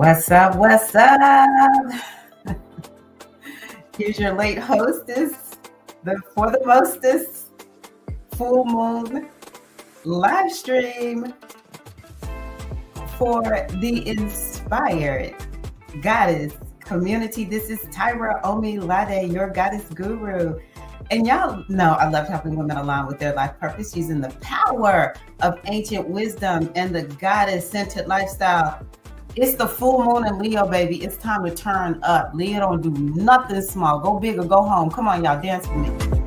What's up? What's up? Here's your late hostess, the for the mostest full moon live stream for the inspired goddess community. This is Tyra Omi Lade, your goddess guru. And y'all know I love helping women align with their life purpose using the power of ancient wisdom and the goddess-centered lifestyle. It's the full moon in Leo, baby. It's time to turn up. Leo don't do nothing small. Go big or go home. Come on, y'all. Dance with me.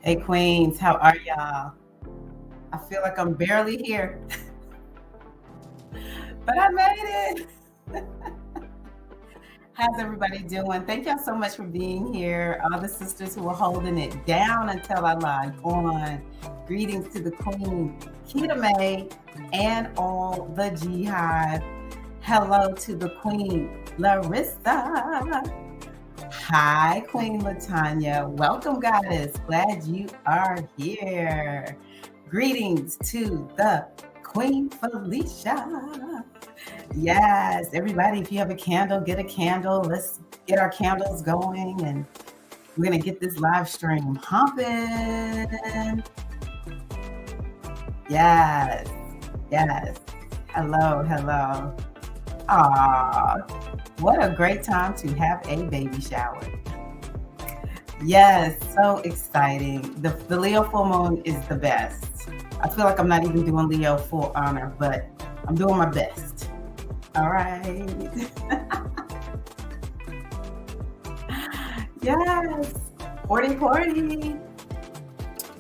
Hey, Queens. How are y'all? I feel like I'm barely here. But I made it. How's everybody doing? Thank y'all so much for being here. All the sisters who are holding it down until I log on. Greetings to the Queen, Kita May, and all the Jihad. Hello to the Queen, Larissa. Hi, Queen Latanya. Welcome, goddess. Glad you are here. Greetings to the Queen Felicia. Yes, everybody, if you have a candle, get a candle. Let's get our candles going, and we're going to get this live stream humping. Yes, yes. Hello, hello. Aw, what a great time to have a baby shower. Yes, so exciting. The Leo full moon is the best. I feel like I'm not even doing Leo full honor, but I'm doing my best. All right. Yes, party.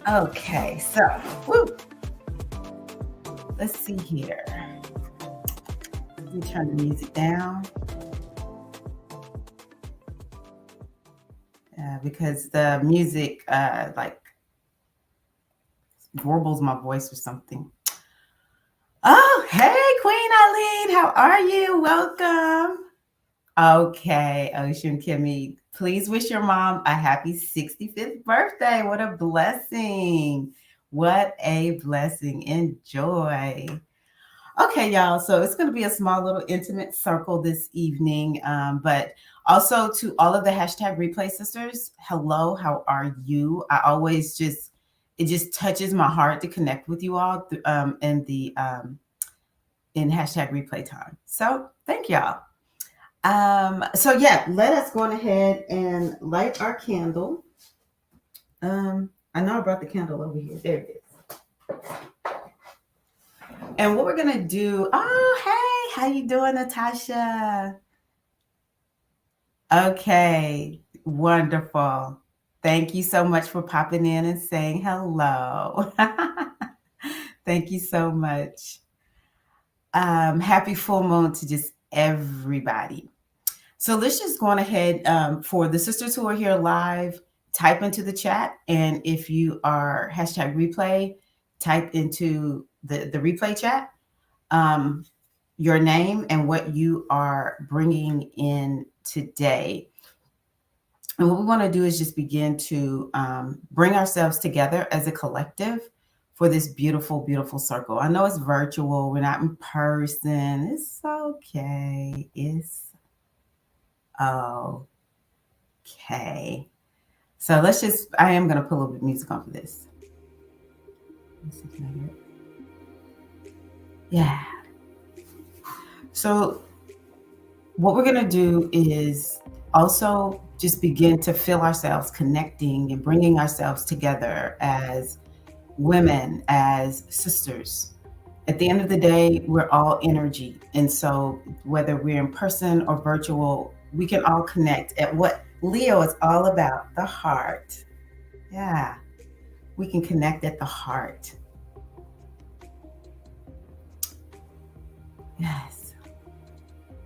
Okay, so, let's see here. Let me turn the music down. Because the music like warbles my voice or something. Oh, hey, Queen Eileen, how are you? Welcome. Okay, Ocean Kimmy, please wish your mom a happy 65th birthday. What a blessing. What a blessing. Enjoy. Okay, y'all. So it's going to be a small little intimate circle this evening. But also to all of the hashtag replay sisters, hello, how are you? I always it just touches my heart to connect with you all in hashtag replay time. So thank y'all. So yeah, let us go on ahead and light our candle. I know I brought the candle over here. There it is. And what we're gonna do, hey, how you doing, Natasha? Okay, wonderful. Thank you so much for popping in and saying hello. Thank you so much. Happy full moon to just everybody. So let's just go on ahead for the sisters who are here live, type into the chat. And if you are hashtag replay, type into the replay chat your name and what you are bringing in today. And what we want to do is just begin to bring ourselves together as a collective for this beautiful, beautiful circle. I know it's virtual. We're not in person. It's okay. It's okay. So I am going to put a little bit of music on for this. Yeah. So what we're going to do is also just begin to feel ourselves connecting and bringing ourselves together as women, as sisters. At the end of the day, we're all energy. And so whether we're in person or virtual, we can all connect at what Leo is all about, the heart. Yeah, we can connect at the heart. Yes.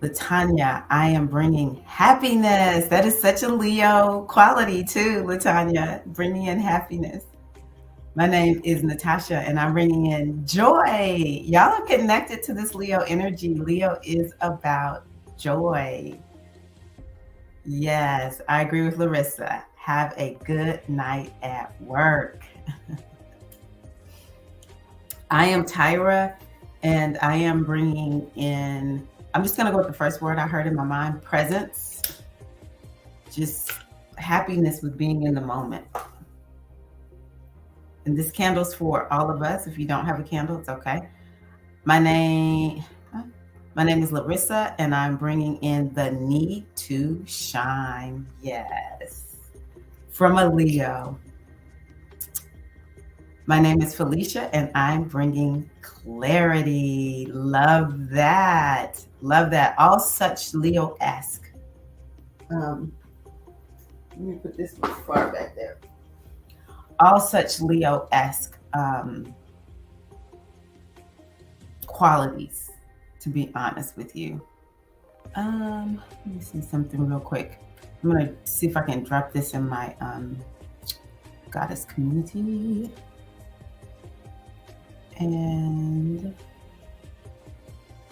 Latanya, I am bringing happiness. That is such a Leo quality too, Latanya, bringing in happiness. My name is Natasha, and I'm bringing in joy. Y'all are connected to this Leo energy. Leo is about joy. Yes, I agree with Larissa. Have a good night at work. I am Tyra, and I am bringing in, I'm just going to go with the first word I heard in my mind, presence. Just happiness with being in the moment. And this candle's for all of us. If you don't have a candle, it's okay. My name is Larissa, and I'm bringing in the need to shine. Yes. From a Leo. My name is Felicia, and I'm bringing clarity. Love that. Love that. All such Leo-esque. Let me put this one far back there. All such Leo-esque qualities, to be honest with you. Let me see something real quick. I'm going to see if I can drop this in my goddess community. And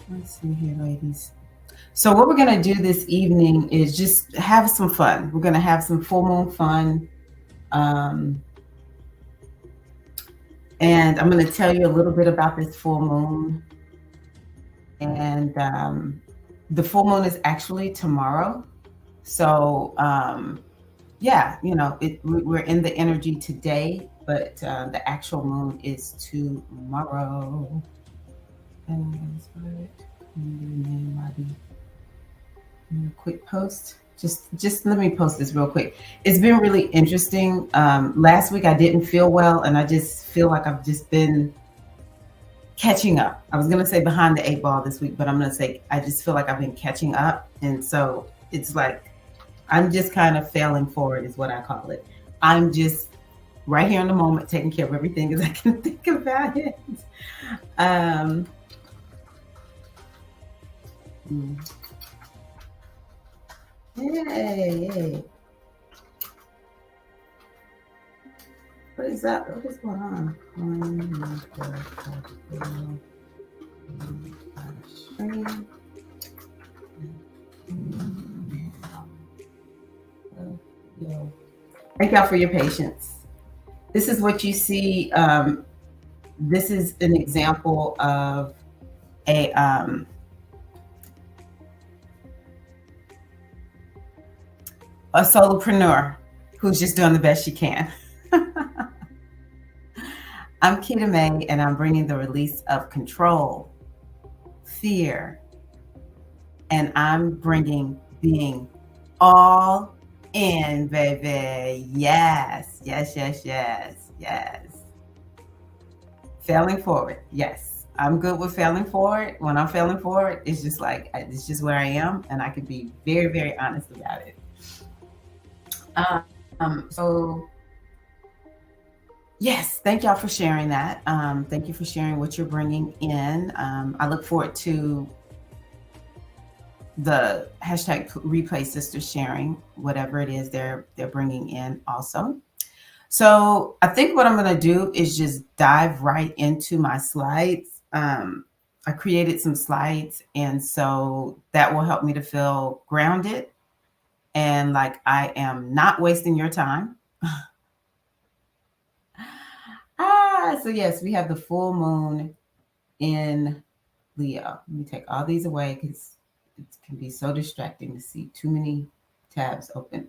let's see here, ladies. So what we're going to do this evening is just have some fun. We're going to have some full moon fun. And I'm going to tell you a little bit about this full moon. And the full moon is actually tomorrow. So, yeah, you know, we're in the energy today, but the actual moon is tomorrow. Quick post. Just let me post this real quick. It's been really interesting. Last week I didn't feel well, and I just feel like I've just been catching up. I was gonna say behind the 8 ball this week, but I'm gonna say I just feel like I've been catching up, and so it's like I'm just kind of failing forward is what I call it. I'm just right here in the moment, taking care of everything as I can think about it. Yay. What is that? What is going on? Thank y'all for your patience. This is what you see. This is an example of a solopreneur who's just doing the best she can. I'm Kita May, and I'm bringing the release of control, fear, and I'm bringing being all in, baby. Yes, yes, yes, yes, yes. Failing forward, yes. I'm good with failing forward. When I'm failing forward, it's just like, it's just where I am, and I can be very, very honest about it. So yes, thank y'all for sharing that. Thank you for sharing what you're bringing in. I look forward to the hashtag replay sisters sharing whatever it is they're bringing in also. So I think what I'm going to do is just dive right into my slides. I created some slides, and so that will help me to feel grounded and like I am not wasting your time. So yes, we have the full moon in Leo. Let me take all these away because it can be so distracting to see too many tabs open.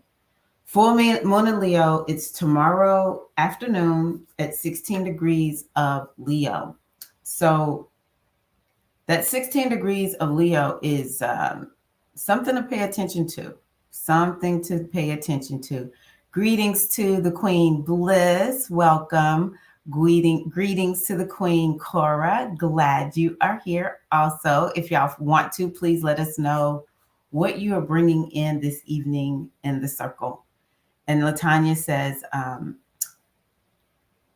Full moon in Leo, it's tomorrow afternoon at 16 degrees of Leo. So that 16 degrees of Leo is something to pay attention to. Something to pay attention to. Greetings to the Queen Bliss. Welcome. Greetings to the Queen Cora. Glad you are here. Also, if y'all want to, please let us know what you are bringing in this evening in the circle. And Latanya says,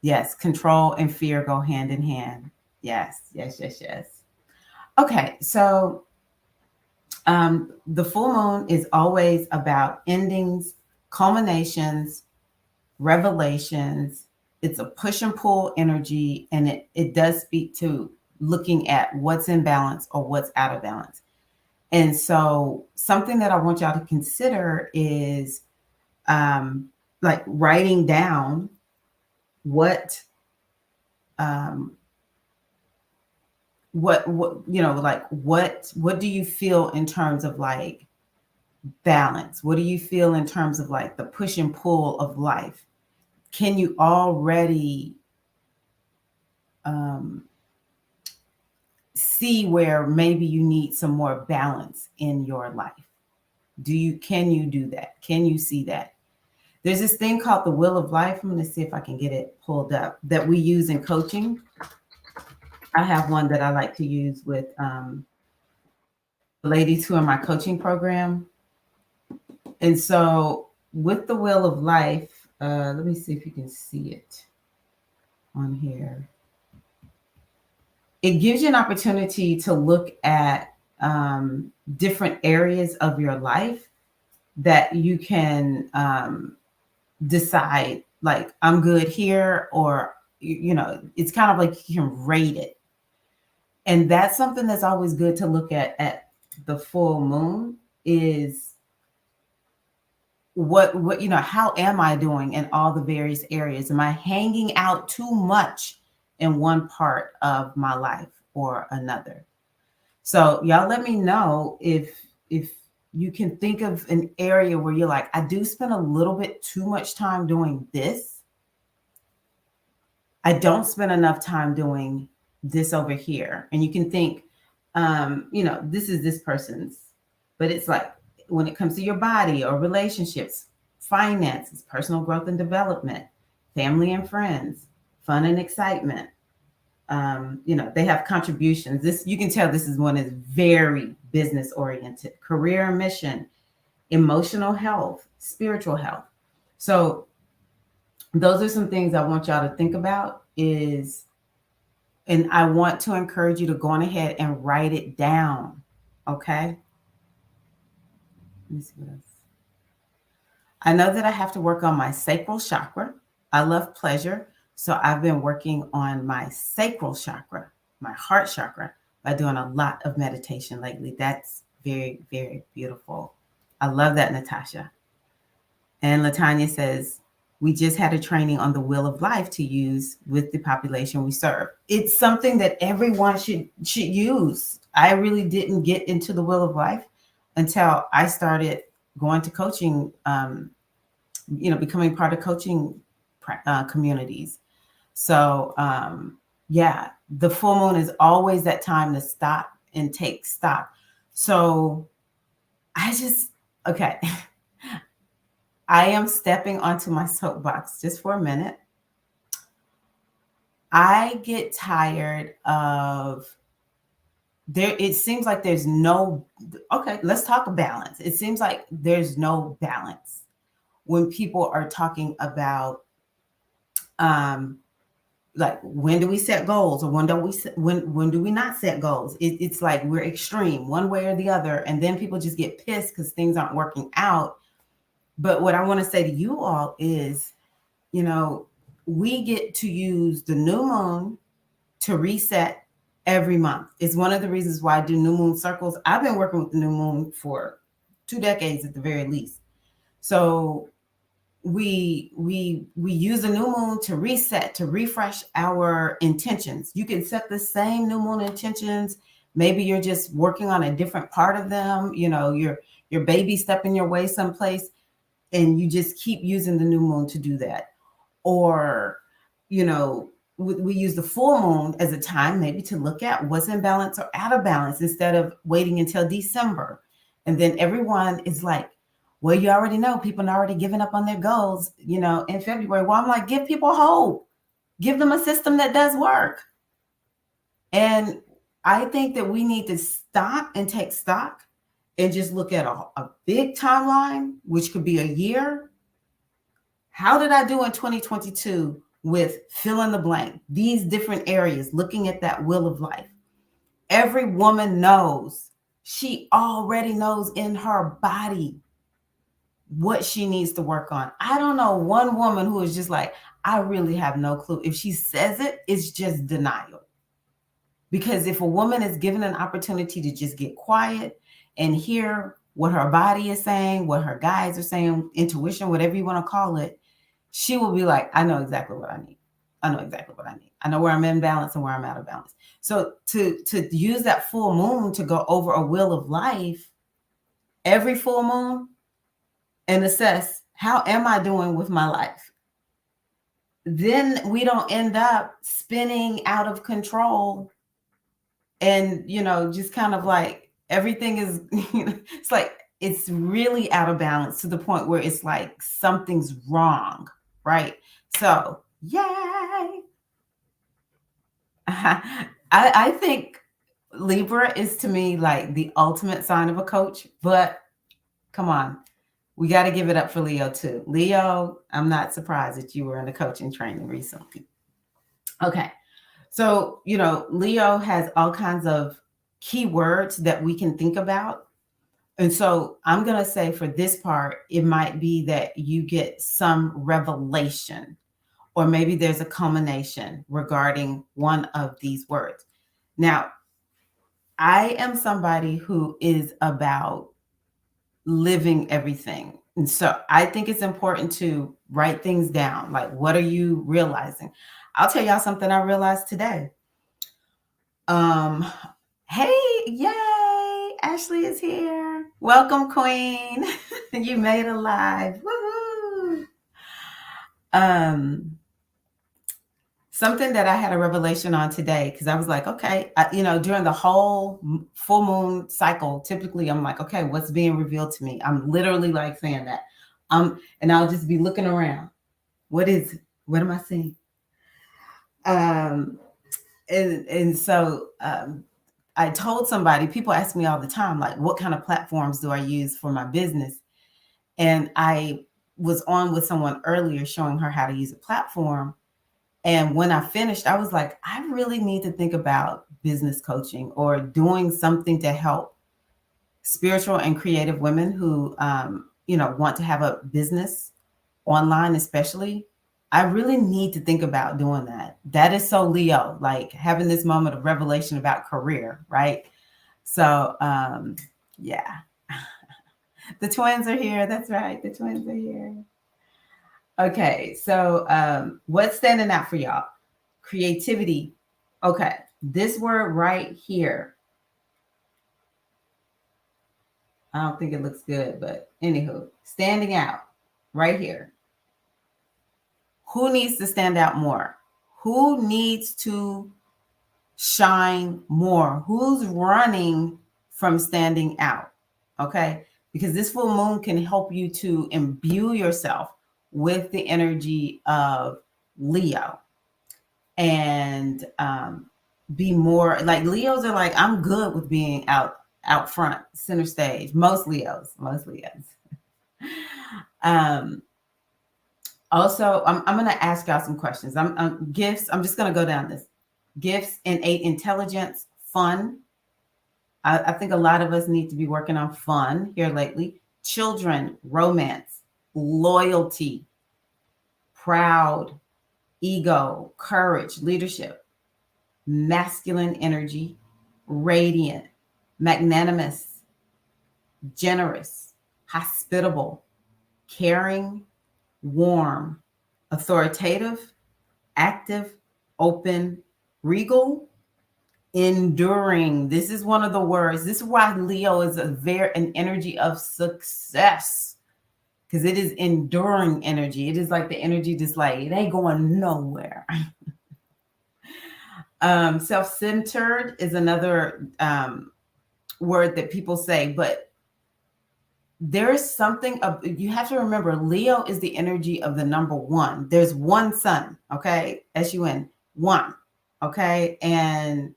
yes, control and fear go hand in hand. Yes, yes, yes, yes. Okay, so The full moon is always about endings, culminations, revelations. It's a push and pull energy, and it does speak to looking at what's in balance or what's out of balance. And so, something that I want y'all to consider is like writing down what um, like what do you feel in terms of like balance? What do you feel in terms of like the push and pull of life? Can you already um, see where maybe you need some more balance in your life? Can you do that? Can you see that? There's this thing called the wheel of life. I'm going to see if I can get it pulled up that we use in coaching. I have one that I like to use with ladies who are in my coaching program. And so with the wheel of life, let me see if you can see it on here. It gives you an opportunity to look at different areas of your life that you can decide, like, I'm good here, or, it's kind of like you can rate it. And that's something that's always good to look at the full moon is what how am I doing in all the various areas? Am I hanging out too much in one part of my life or another? So y'all let me know if you can think of an area where you're like, I do spend a little bit too much time doing this. I don't spend enough time doing this over here. And you can think, this is this person's, but it's like when it comes to your body or relationships, finances, personal growth and development, family and friends, fun and excitement. They have contributions. This, you can tell this is one is very business oriented, career and mission, emotional health, spiritual health. So those are some things I want y'all to think about and I want to encourage you to go on ahead and write it down. Okay. Let me see what else. I know that I have to work on my sacral chakra. I love pleasure. So I've been working on my sacral chakra, my heart chakra, by doing a lot of meditation lately. That's very, very beautiful. I love that, Natasha. And Latanya says, we just had a training on the wheel of life to use with the population we serve. It's something that everyone should use. I really didn't get into the wheel of life until I started going to coaching, becoming part of coaching communities. So, the full moon is always that time to stop and take stock. So okay. I am stepping onto my soapbox just for a minute. I get tired of it seems like there's no, okay, let's talk balance. It seems like there's no balance when people are talking about like, when do we set goals, or when do we not set goals? It's like we're extreme one way or the other, and then people just get pissed because things aren't working out. But what I want to say to you all is, we get to use the new moon to reset every month. It's one of the reasons why I do new moon circles. I've been working with the new moon for 2 decades at the very least. So we use the new moon to reset, to refresh our intentions. You can set the same new moon intentions. Maybe you're just working on a different part of them. Your baby stepping your way someplace, and you just keep using the new moon to do that. Or, we use the full moon as a time maybe to look at what's in balance or out of balance instead of waiting until December. And then everyone is like, well, you already know people are already giving up on their goals, in February. Well, I'm like, give people hope. Give them a system that does work. And I think that we need to stop and take stock and just look at a big timeline, which could be a year. How did I do in 2022 with fill in the blank? These different areas, looking at that wheel of life. Every woman knows She already knows in her body what she needs to work on. I don't know one woman who is just like, I really have no clue. If she says it, it's just denial. Because if a woman is given an opportunity to just get quiet and hear what her body is saying, what her guides are saying, intuition, whatever you want to call it, she will be like, I know exactly what I need. I know exactly what I need. I know where I'm in balance and where I'm out of balance. So to use that full moon to go over a wheel of life every full moon and assess, how am I doing with my life? Then we don't end up spinning out of control and, just kind of like everything is, it's like it's really out of balance to the point where it's like something's wrong, right? So, yay. I think Libra is to me like the ultimate sign of a coach, but come on, we got to give it up for Leo too. Leo, I'm not surprised that you were in the coaching training recently. Okay. So, Leo has all kinds of keywords that we can think about. And so I'm going to say for this part, it might be that you get some revelation, or maybe there's a culmination regarding one of these words. Now, I am somebody who is about living everything. And so I think it's important to write things down. Like, what are you realizing? I'll tell y'all something I realized today. Hey, yay, Ashley is here. Welcome, Queen. You made it live. Woohoo. Something that I had a revelation on today, because I was like, okay, during the whole full moon cycle, typically I'm like, okay, what's being revealed to me? I'm literally like saying that. And I'll just be looking around. What is it? What am I seeing? And so I told somebody, people ask me all the time, like, what kind of platforms do I use for my business? And I was on with someone earlier showing her how to use a platform. And when I finished, I was like, I really need to think about business coaching or doing something to help spiritual and creative women who, want to have a business online, especially. I really need to think about doing that. That is so Leo, like having this moment of revelation about career, right? So, yeah. The twins are here. That's right. The twins are here. Okay. So, what's standing out for y'all? Creativity. Okay. This word right here. I don't think it looks good, but anywho, standing out right here. Who needs to stand out more? Who needs to shine more? Who's running from standing out? Okay. Because this full moon can help you to imbue yourself with the energy of Leo and be more like Leos are like, I'm good with being out front, center stage. Most Leos. Also, I'm going to ask y'all some questions. Gifts. I'm just going to go down this. Gifts, innate intelligence, fun. I think a lot of us need to be working on fun here lately. Children, romance, loyalty, proud, ego, courage, leadership, masculine energy, radiant, magnanimous, generous, hospitable, caring, warm, authoritative, active, open, regal, enduring. This is one of the words. This is why Leo is an energy of success, because it is enduring energy. It is like the energy just like, it ain't going nowhere. Self-centered is another word that people say, but there is something of, you have to remember, Leo is the energy of the number one. There's one sun, okay? S-U-N, one, okay? And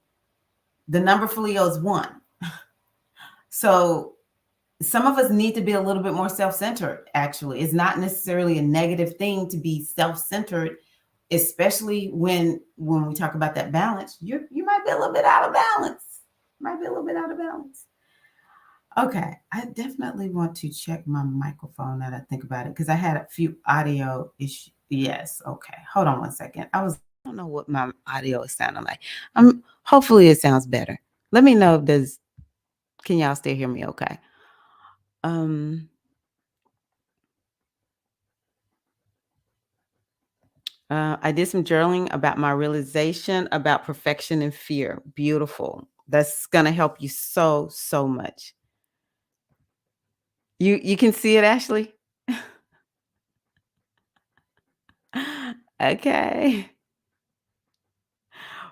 the number for Leo is one. So some of us need to be a little bit more self-centered, actually. It's not necessarily a negative thing to be self-centered, especially when we talk about that balance. You might be a little bit out of balance. Okay, I definitely want to check my microphone now that I think about it because I had a few audio issues. Yes, okay. Hold on one second. I don't know what my audio is sounding like. Hopefully it sounds better. Let me know if does can y'all still hear me okay? Um I did some journaling about my realization about perfection and fear. Beautiful. That's gonna help you so much. You can see it, Ashley? Okay.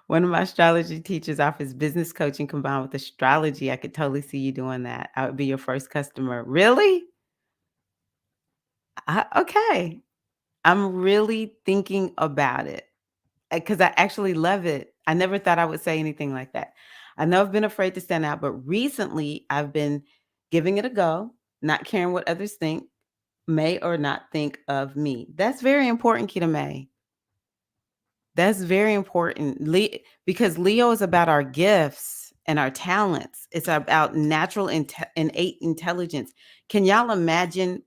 One of my astrology teachers offers business coaching combined with astrology. I could totally see you doing that. I would be your first customer. Really? Okay. I'm really thinking about it because I actually love it. I never thought I would say anything like that. I know I've been afraid to stand out, but recently I've been giving it a go, not caring what others think, may or not think of me. That's very important, Kita May. That's very important. Because Leo is about our gifts and our talents. It's about natural innate intelligence. Can y'all imagine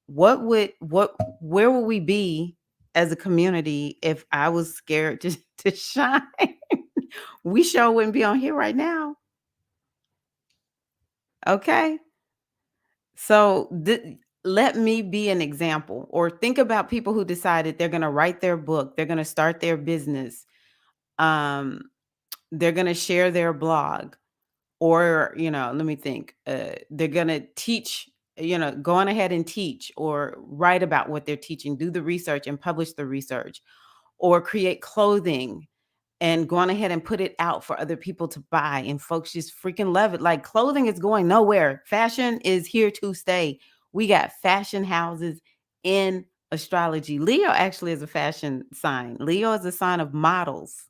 what where would we be as a community if I was scared to to shine? We sure wouldn't be on here right now. Okay? So let me be an example or think about people who decided they're going to write their book, they're going to start their business. Um they're going to share their blog or let me think, they're going to teach, go on ahead and teach or write about what they're teaching, do the research and publish the research, or create clothing and go on ahead and put it out for other people to buy, and folks just freaking love it. Like, clothing is going nowhere. Fashion is here to stay. We got fashion houses in astrology. Leo actually is a fashion sign. Leo is a sign of models,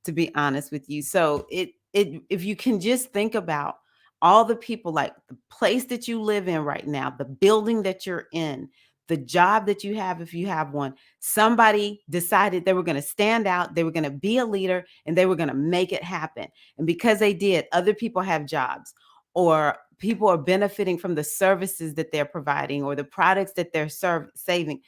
to be honest with you. So it if you can just think about all the people, like the place that you live in right now, the building that you're in, the job that you have, if you have one, somebody decided they were going to stand out, they were going to be a leader, and they were going to make it happen. And because they did, other people have jobs, or people are benefiting from the services that they're providing or the products that they're selling.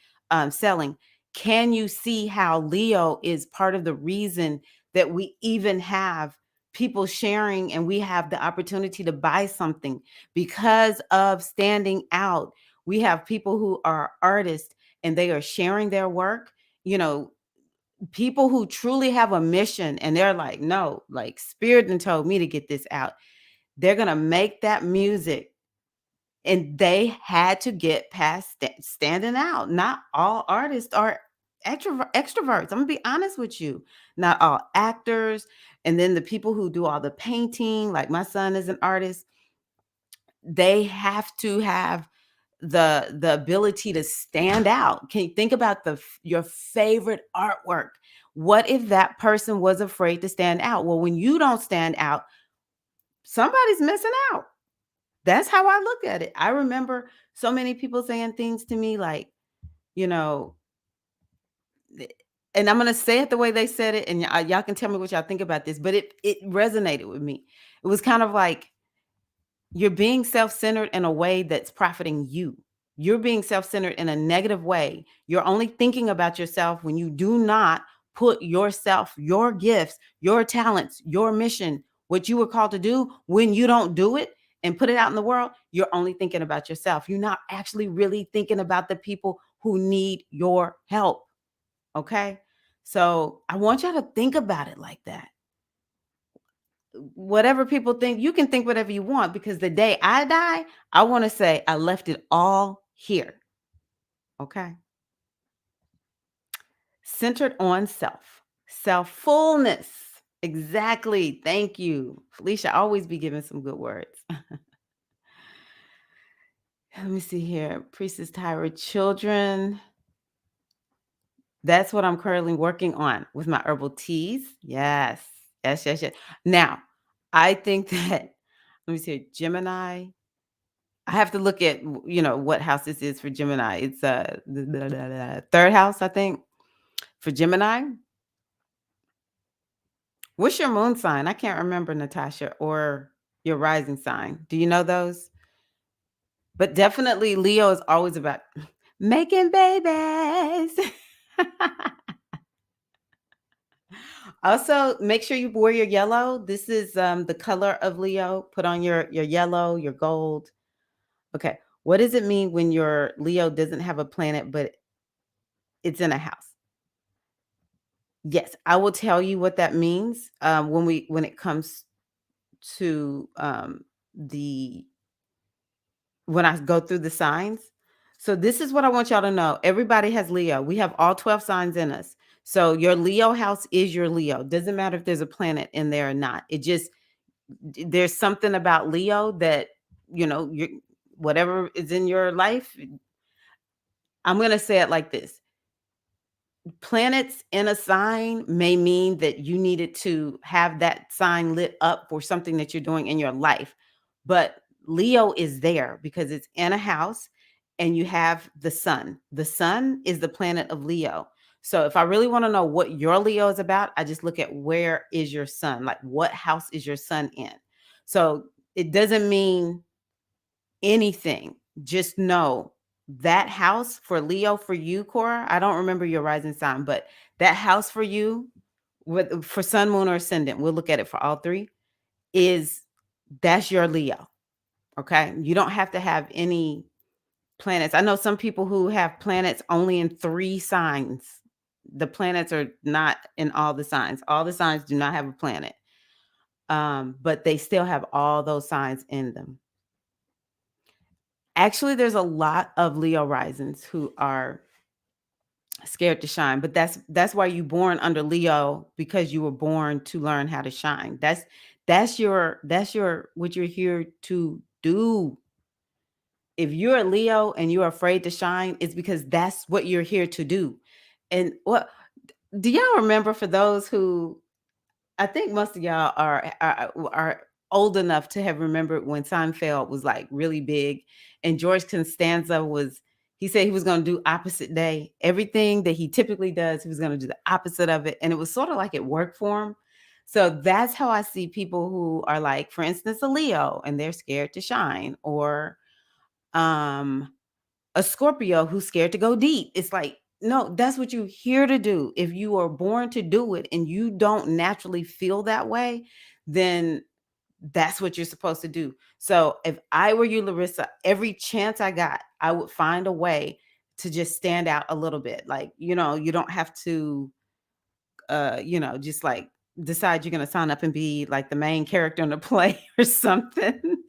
Can you see how Leo is part of the reason that we even have people sharing and we have the opportunity to buy something because of standing out? We have people who are artists and they are sharing their work, you know, people who truly have a mission and they're like, no, like spirit and told me to get this out. They're going to make that music, and they had to get past standing out. Not all artists are extroverts. I'm gonna be honest with you. Not all actors, and then the people who do all the painting, like my son is an artist, they have to have the ability to stand out. Can you think about your favorite artwork? What if that person was afraid to stand out? Well, when you don't stand out, somebody's missing out. That's how I look at it. I remember so many people saying things to me like, you know, th- and I'm gonna say it the way they said it, and y'all can tell me what y'all think about this, but it resonated with me. It was kind of like, you're being self-centered in a way that's profiting you. You're being self-centered in a negative way. You're only thinking about yourself when you do not put yourself, your gifts, your talents, your mission, what you were called to do. When you don't do it and put it out in the world, you're only thinking about yourself. You're not actually really thinking about the people who need your help. Okay? So I want y'all to think about it like that. Whatever people think, you can think whatever you want, because the day I die, I want to say I left it all here. Okay. Centered on self, self fullness. Exactly. Thank you. Felicia always be giving some good words. Let me see here. Priestess Tyra, children. That's what I'm currently working on with my herbal teas. Yes. Yes. Now, I think that, let me see, Gemini. I have to look at, what house this is for Gemini. It's the third house, I think, for Gemini. What's your moon sign? I can't remember, Natasha, or your rising sign. Do you know those? But definitely Leo is always about making babies. Also, make sure you wear your yellow. This is the color of Leo. Put on your yellow, your gold. Okay. What does it mean when your Leo doesn't have a planet but it's in a house? Yes, I will tell you what that means when it comes to the when I go through the signs. So this is what I want y'all to know. Everybody has Leo. We have all 12 signs in us. So your Leo house is your Leo. Doesn't matter if there's a planet in there or not. It just there's something about Leo that you whatever is in your life. I'm going to say it like this. Planets in a sign may mean that you needed to have that sign lit up for something that you're doing in your life. But Leo is there because it's in a house and you have the sun. The sun is the planet of Leo. So if I really want to know what your Leo is about, I just look at where is your sun? Like what house is your sun in? So it doesn't mean anything. Just know that house for Leo, for you, Cora. I don't remember your rising sign, but that house for you, for sun, moon, or ascendant, we'll look at it for all three, is that's your Leo. Okay. You don't have to have any planets. I know some people who have planets only in 3 signs. The planets are not in all the signs. All the signs do not have a planet. But they still have all those signs in them. Actually, there's a lot of Leo risings who are scared to shine, but that's why you born under Leo, because you were born to learn how to shine. That's your what you're here to do. If you're a Leo and you're afraid to shine, it's because that's what you're here to do. And what do y'all remember, for those who, I think most of y'all are old enough to have remembered when Seinfeld was like really big, and George Costanza he said he was going to do opposite day. Everything that he typically does, he was going to do the opposite of it, and it was sort of like it worked for him. So that's how I see people who are like, for instance, a Leo, and they're scared to shine, or um a Scorpio who's scared to go deep. It's like, no, that's what you're here to do. If you are born to do it and you don't naturally feel that way, then that's what you're supposed to do. So if I were you, Larissa, every chance I got, I would find a way to just stand out a little bit. Like, you don't have to just like decide you're going to sign up and be like the main character in the play or something.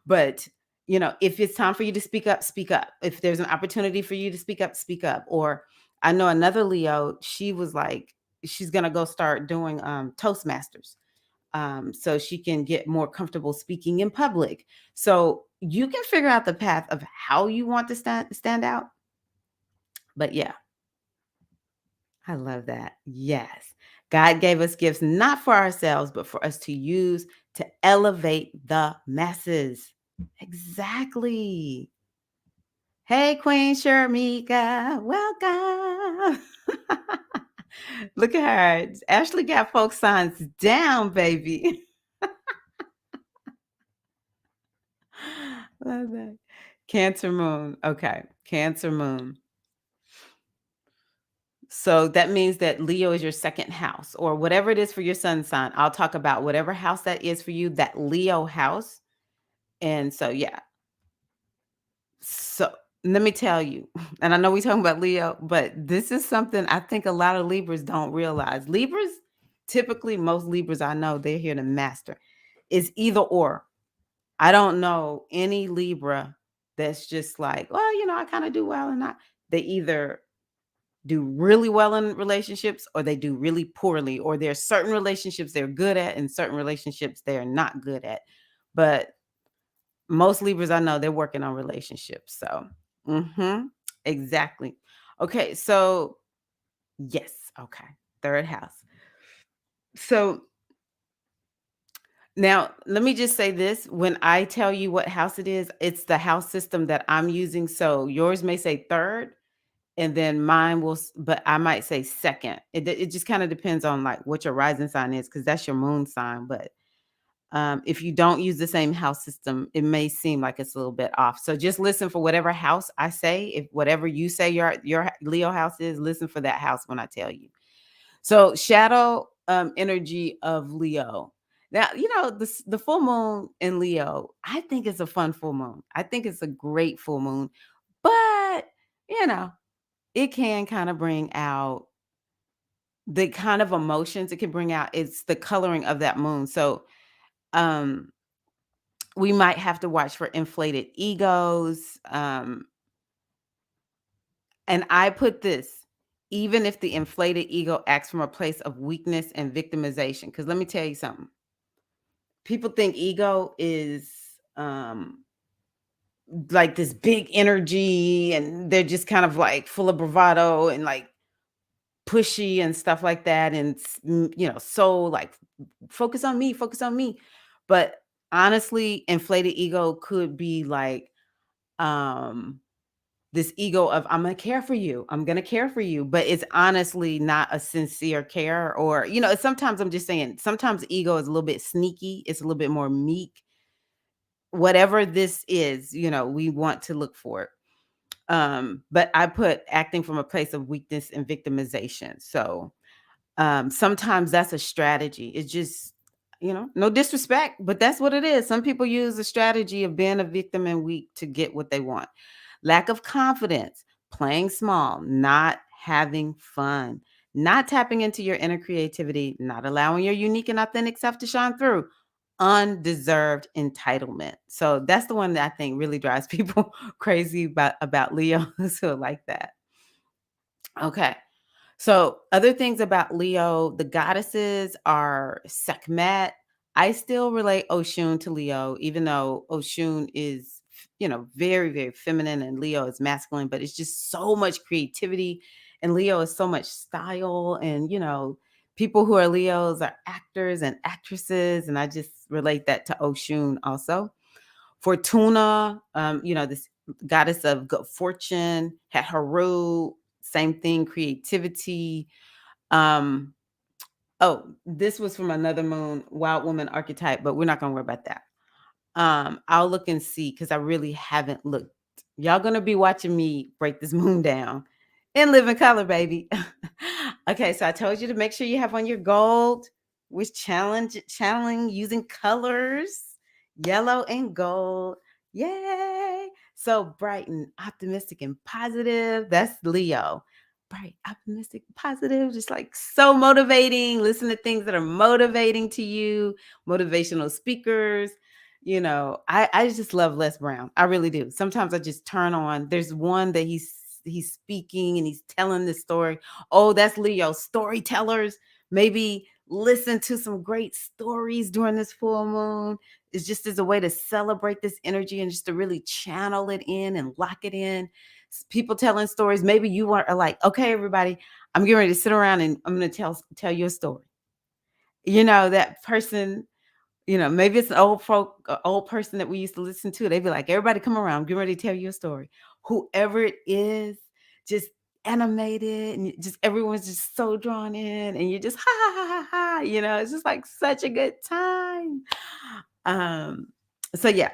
But, if it's time for you to speak up, speak up. If there's an opportunity for you to speak up. Or I know another Leo, she was like, she's going to go start doing Toastmasters. So she can get more comfortable speaking in public. So you can figure out the path of how you want to stand out. But yeah, I love that. Yes. God gave us gifts not for ourselves, but for us to use to elevate the masses. Exactly. Hey, Queen Sharmika, welcome. Look at her. Ashley got folk signs down, baby. Love that. Cancer moon. Okay. Cancer moon. So that means that Leo is your second house, or whatever it is for your sun sign. I'll talk about whatever house that is for you, that Leo house. And so, yeah. So let me tell you, and I know we're talking about Leo, but this is something I think a lot of Libras don't realize. Libras, typically, most Libras I know, they're here to master. It's either or. I don't know any Libra that's just like, well, I kind of do well and not. They either do really well in relationships or they do really poorly, or there's certain relationships they're good at and certain relationships they're not good at. But most Libras I know, they're working on relationships. So exactly. Okay, so yes, okay. Third house. So now let me just say this. When I tell you what house it is, it's the house system that I'm using. So yours may say third, and then mine will, but I might say second. It just kind of depends on like what your rising sign is, because that's your moon sign. But If you don't use the same house system, it may seem like it's a little bit off. So just listen for whatever house I say. If whatever you say your Leo house is, listen for that house when I tell you. So shadow energy of Leo. Now, the full moon in Leo, I think it's a fun full moon. I think it's a great full moon. But, you know, it can kind of bring out the kind of emotions it can bring out. It's the coloring of that moon. So, um we might have to watch for inflated egos. And I put this, even if the inflated ego acts from a place of weakness and victimization. Because let me tell you something. People think ego is like this big energy, and they're just kind of like full of bravado and like pushy and stuff like that. And, so like, focus on me, focus on me. But honestly, inflated ego could be like, um, this ego of I'm gonna care for you. I'm gonna care for you. But it's honestly not a sincere care. Or, sometimes I'm just saying, sometimes ego is a little bit sneaky, it's a little bit more meek. Whatever this is, we want to look for it. But I put acting from a place of weakness and victimization. So sometimes that's a strategy. It's just, no disrespect, but that's what it is. Some people use a strategy of being a victim and weak to get what they want. Lack of confidence, playing small, not having fun, not tapping into your inner creativity, not allowing your unique and authentic self to shine through, undeserved entitlement. So that's the one that I think really drives people crazy about Leos who are like that. Okay. So, other things about Leo, the goddesses are Sekhmet. I still relate Oshun to Leo, even though Oshun is, very, very feminine and Leo is masculine, but it's just so much creativity. And Leo is so much style. And, people who are Leos are actors and actresses. And I just relate that to Oshun also. Fortuna, this goddess of good fortune, had Haru, same thing, creativity. Um, oh, this was from another moon, wild woman archetype, but we're not gonna worry about that. I'll look and see because I really haven't looked. Y'all gonna be watching me break this moon down in living color, baby. Okay, so I told you to make sure you have on your gold, which channeling using colors, yellow and gold. Yay! So bright and optimistic and positive. That's Leo. Bright, optimistic, positive, just like so motivating. Listen to things that are motivating to you, motivational speakers. I just love Les Brown. I really do. Sometimes I just turn on. There's one that he's speaking and he's telling this story. Oh, that's Leo. Storytellers. Maybe listen to some great stories during this full moon. It's just as a way to celebrate this energy and just to really channel it in and lock it in. People telling stories. Maybe you are like, okay, everybody, I'm getting ready to sit around and I'm going to tell you a story. That person, maybe it's an old person that we used to listen to. They'd be like, everybody come around, I'm getting ready to tell you a story. Whoever it is, just animated and just everyone's just so drawn in and you're just ha ha ha ha ha. It's just like such a good time. Um, so yeah.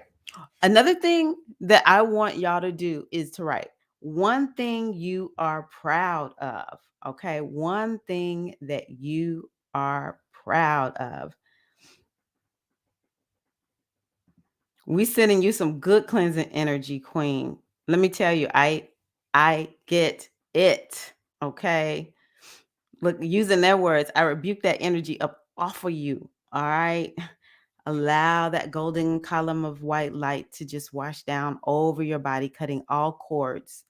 Another thing that I want y'all to do is to write one thing you are proud of. Okay. One thing that you are proud of. We sending you some good cleansing energy, Queen. Let me tell you, I get it. Okay. Look, using their words, I rebuke that energy up off of you. All right. Allow that golden column of white light to just wash down over your body, cutting all cords.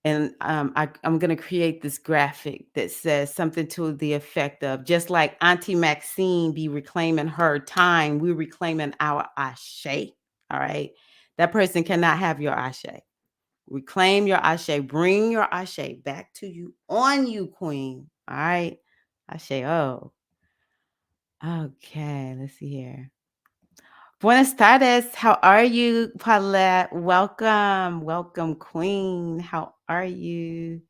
And I'm going to create this graphic that says something to the effect of, just like Auntie Maxine be reclaiming her time, we're reclaiming our ashe. All right. That person cannot have your ashe. Reclaim your ashe. Bring your ashe back to you, on you, Queen. All right. Ashe. Oh. Okay. Let's see here. Buenas tardes. How are you, Paulette? Welcome. Welcome, Queen. How are you?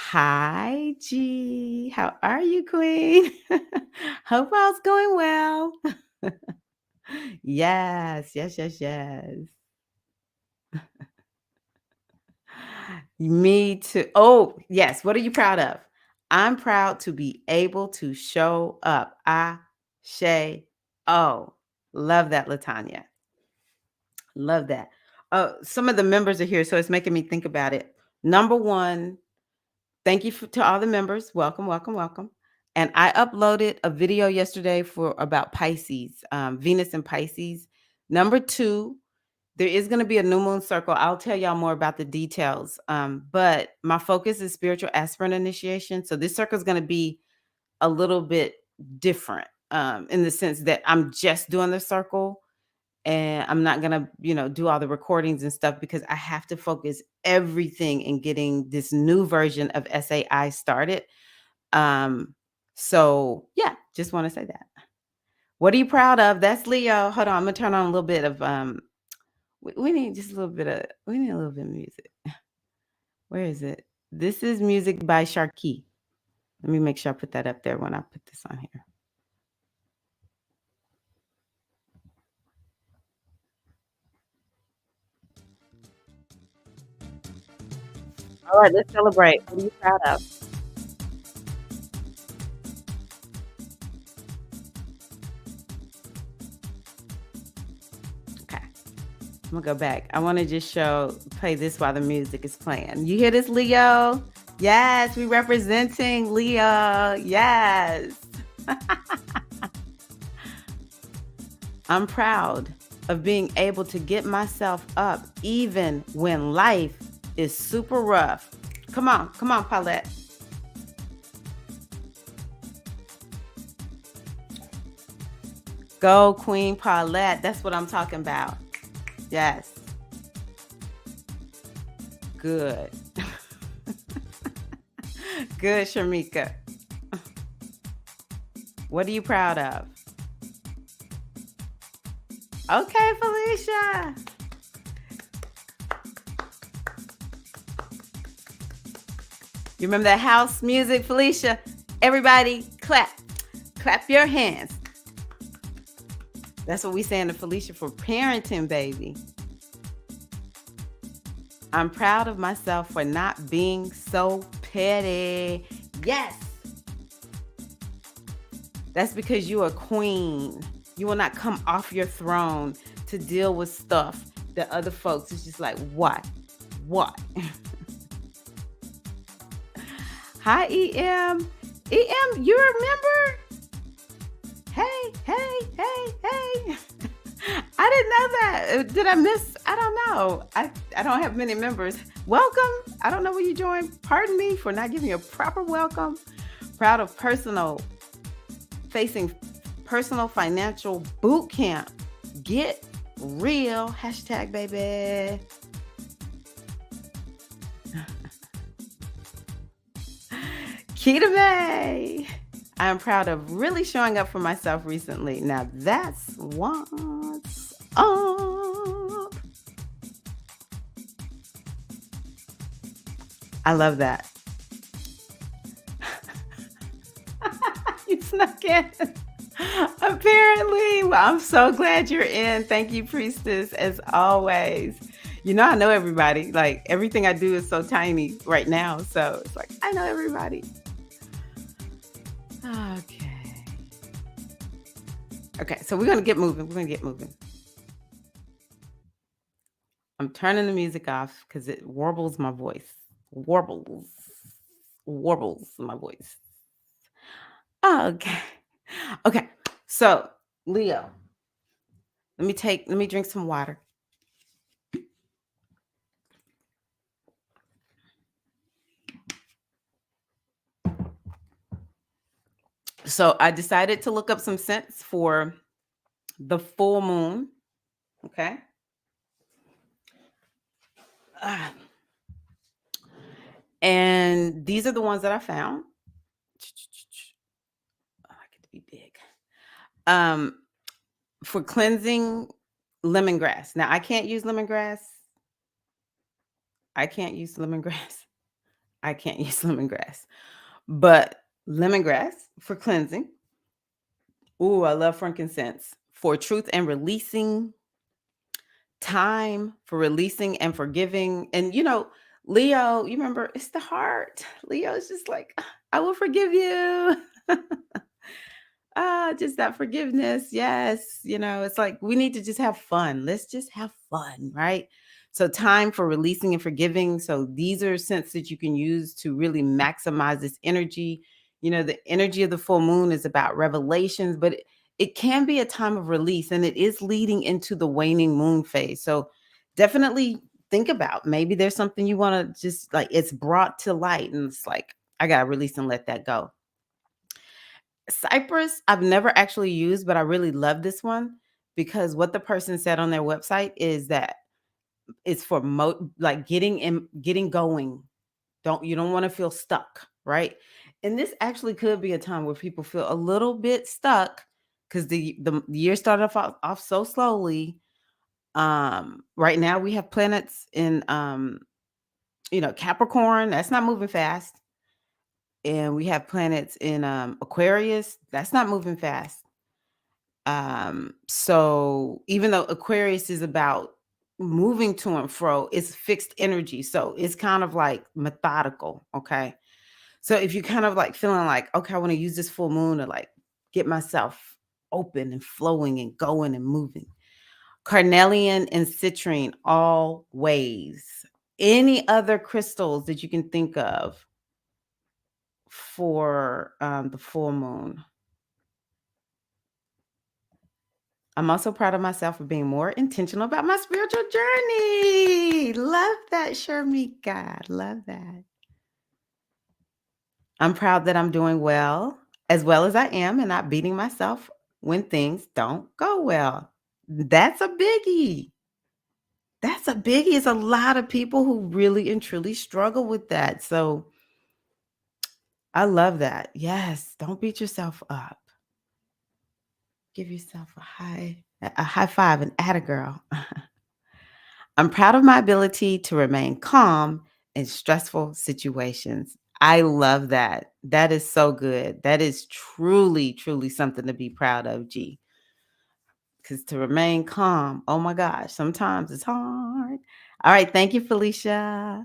Hi, G. How are you, Queen? Hope all's going well. Yes, yes, yes, yes. Me too. Oh, yes. What are you proud of? I'm proud to be able to show up. Shay. Oh, love that, Latanya. Love that. Some of the members are here, so it's making me think about it. Number one, thank you to all the members. Welcome, welcome, welcome. And I uploaded a video yesterday for about Pisces, Venus and Pisces. Number two, there is going to be a new moon circle. I'll tell y'all more about the details. But my focus is spiritual aspirant initiation. So this circle is going to be a little bit different in the sense that I'm just doing the circle and I'm not going to, do all the recordings and stuff because I have to focus everything in getting this new version of SAI started. So yeah, just want to say that. What are you proud of? That's Leo. Hold on, I'm gonna turn on a little bit of we need just a little bit of music. Where is it? This is music by Sharkey. Let me make sure I put that up there when I put this on here. All right, let's celebrate. What are you proud of? Okay. I'm gonna go back. I want to just play this while the music is playing. You hear this, Leo? Yes, we representing Leo. Yes. I'm proud of being able to get myself up even when life is super rough. Come on, Paulette. Go, Queen Paulette. That's what I'm talking about. Yes. Good. Good, Shamika. What are you proud of? Okay, Felicia. You remember that house music, Felicia? Everybody clap. Clap your hands. That's what we saying to Felicia for parenting, baby. I'm proud of myself for not being so petty. Yes. That's because you're a queen. You will not come off your throne to deal with stuff that other folks is just like, what? Hi, EM. EM, you remember? Hey. I didn't know that. Did I miss? I don't know. I don't have many members. Welcome. I don't know where you joined. Pardon me for not giving you a proper welcome. Proud of facing personal financial boot camp. Get real. # baby. Keita May. I'm proud of really showing up for myself recently. Now that's what's up. I love that. You snuck in. Apparently. Well, I'm so glad you're in. Thank you, Priestess, as always. I know everybody. Like, everything I do is so tiny right now. So it's like, I know everybody. Okay, so we're going to get moving. I'm turning the music off because it warbles my voice. Warbles my voice. Okay. So, Leo, let me drink some water. So I decided to look up some scents for the full moon. Okay. And these are the ones that I found. I like it to be big. For cleansing, lemongrass. Now I can't use lemongrass. I can't use lemongrass. But lemongrass for cleansing. Ooh, I love frankincense for truth and releasing, time for releasing and forgiving. And Leo, you remember it's the heart. Leo is just like, I will forgive you. Just that forgiveness. Yes. It's like we need to just have fun. Let's just have fun, right? So, time for releasing and forgiving. So, these are scents that you can use to really maximize this energy. The energy of the full moon is about revelations, but it can be a time of release and it is leading into the waning moon phase. So, definitely think about maybe there's something you want to just like it's brought to light and it's like, I got to release and let that go. Cypress, I've never actually used, but I really love this one because what the person said on their website is that it's for like getting going. You don't want to feel stuck, right? And this actually could be a time where people feel a little bit stuck because the year started off so slowly. Right now we have planets in Capricorn, that's not moving fast. And we have planets in Aquarius, that's not moving fast. So even though Aquarius is about moving to and fro, it's fixed energy. So it's kind of like methodical. Okay. So if you're kind of like feeling like, okay, I want to use this full moon to like get myself open and flowing and going and moving. Carnelian and citrine, always. Any other crystals that you can think of for the full moon? I'm also proud of myself for being more intentional about my spiritual journey. Love that, Sharmika. Love that. I'm proud that I'm doing well as I am, and not beating myself when things don't go well. That's a biggie. That's a biggie. It's a lot of people who really and truly struggle with that. So I love that. Yes, don't beat yourself up. Give yourself a high five and atta girl. I'm proud of my ability to remain calm in stressful situations. I love that. That is so good. That is truly, truly something to be proud of, G. Because to remain calm, oh my gosh, sometimes it's hard. All right. Thank you, Felicia.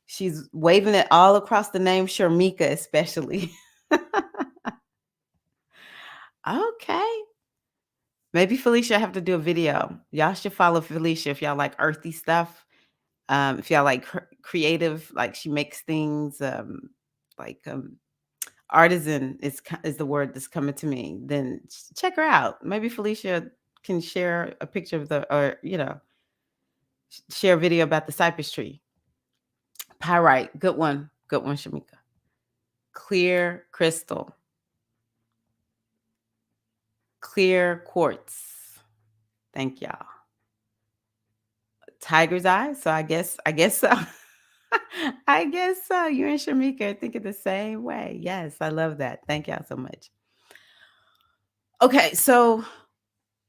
She's waving it all across the name Sharmika, especially. Okay. Maybe Felicia have to do a video. Y'all should follow Felicia if y'all like earthy stuff. If y'all like creative, like she makes things like artisan is the word that's coming to me. Then check her out. Maybe Felicia can share a picture of or share a video about the cypress tree. Pyrite, good one, Shamika. Clear crystal, clear quartz. Thank y'all. Tiger's eye. So I guess so. I guess so. You and Shamika are thinking the same way. Yes, I love that. Thank y'all so much. Okay, so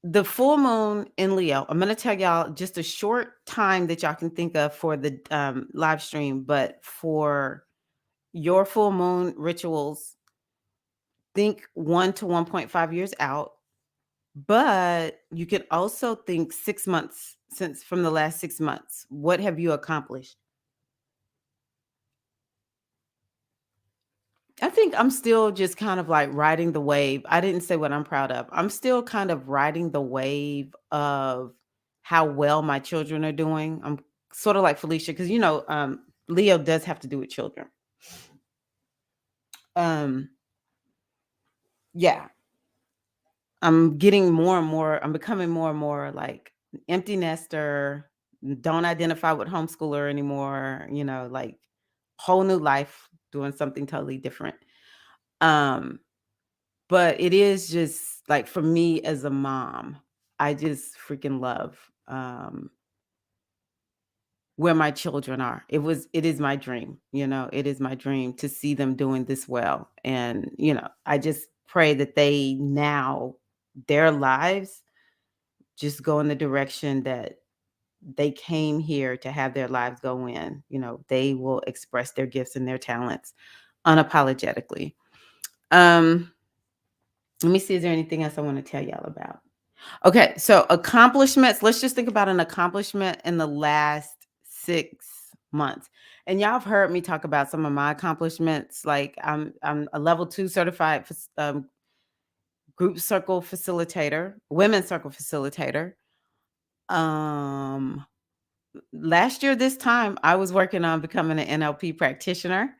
the full moon in Leo, I'm going to tell y'all just a short time that y'all can think of for the live stream, but for your full moon rituals, think 1 to 1.5 years out. But you can also think 6 months since from the last 6 months. What have you accomplished? I think I'm still just kind of like riding the wave. I didn't say what I'm proud of. I'm still kind of riding the wave of how well my children are doing. I'm sort of like Felicia because Leo does have to do with children. Um, yeah, I'm getting more and more. I'm becoming more and more like empty nester. Don't identify with homeschooler anymore. Like whole new life, doing something totally different. Um, But it is just like for me as a mom, I just freaking love where my children are. It is my dream, it is my dream to see them doing this well. And, I just pray that their lives just go in the direction that they came here to have their lives go in. They will express their gifts and their talents unapologetically. Let me see, is there anything else I want to tell y'all about? Okay, so accomplishments. Let's just think about an accomplishment in the last 6 months. And y'all have heard me talk about some of my accomplishments. Like I'm a level 2 certified group circle facilitator, women's circle facilitator. Last year, this time, I was working on becoming an NLP practitioner.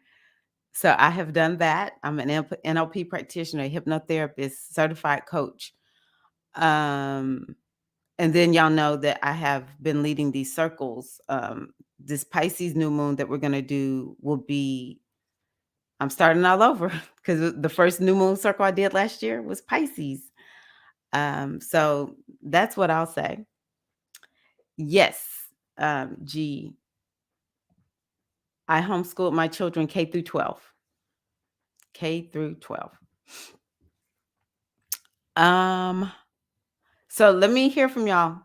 So I have done that. I'm an NLP practitioner, hypnotherapist, certified coach. And then y'all know that I have been leading these circles. This Pisces new moon that we're going to do I'm starting all over because the first new moon circle I did last year was Pisces. So that's what I'll say. Yes. G. I homeschooled my children K through 12. K through 12. So let me hear from y'all.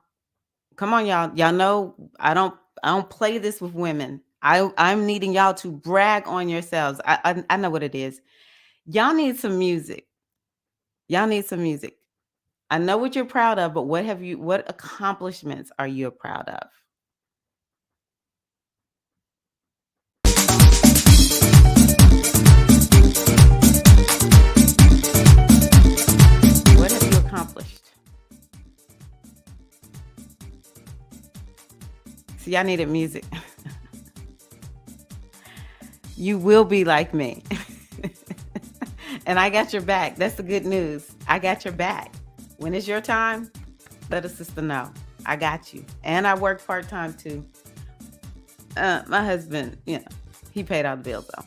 Come on, y'all. Y'all know I don't play this with women. I'm needing y'all to brag on yourselves. I know what it is. Y'all need some music. Y'all need some music. I know what you're proud of, but what accomplishments are you proud of? What have you accomplished? See, I needed music. You will be like me. And I got your back. That's the good news. I got your back. When it's your time, let a sister know. I got you. And I work part-time too. My husband, he paid all the bills though.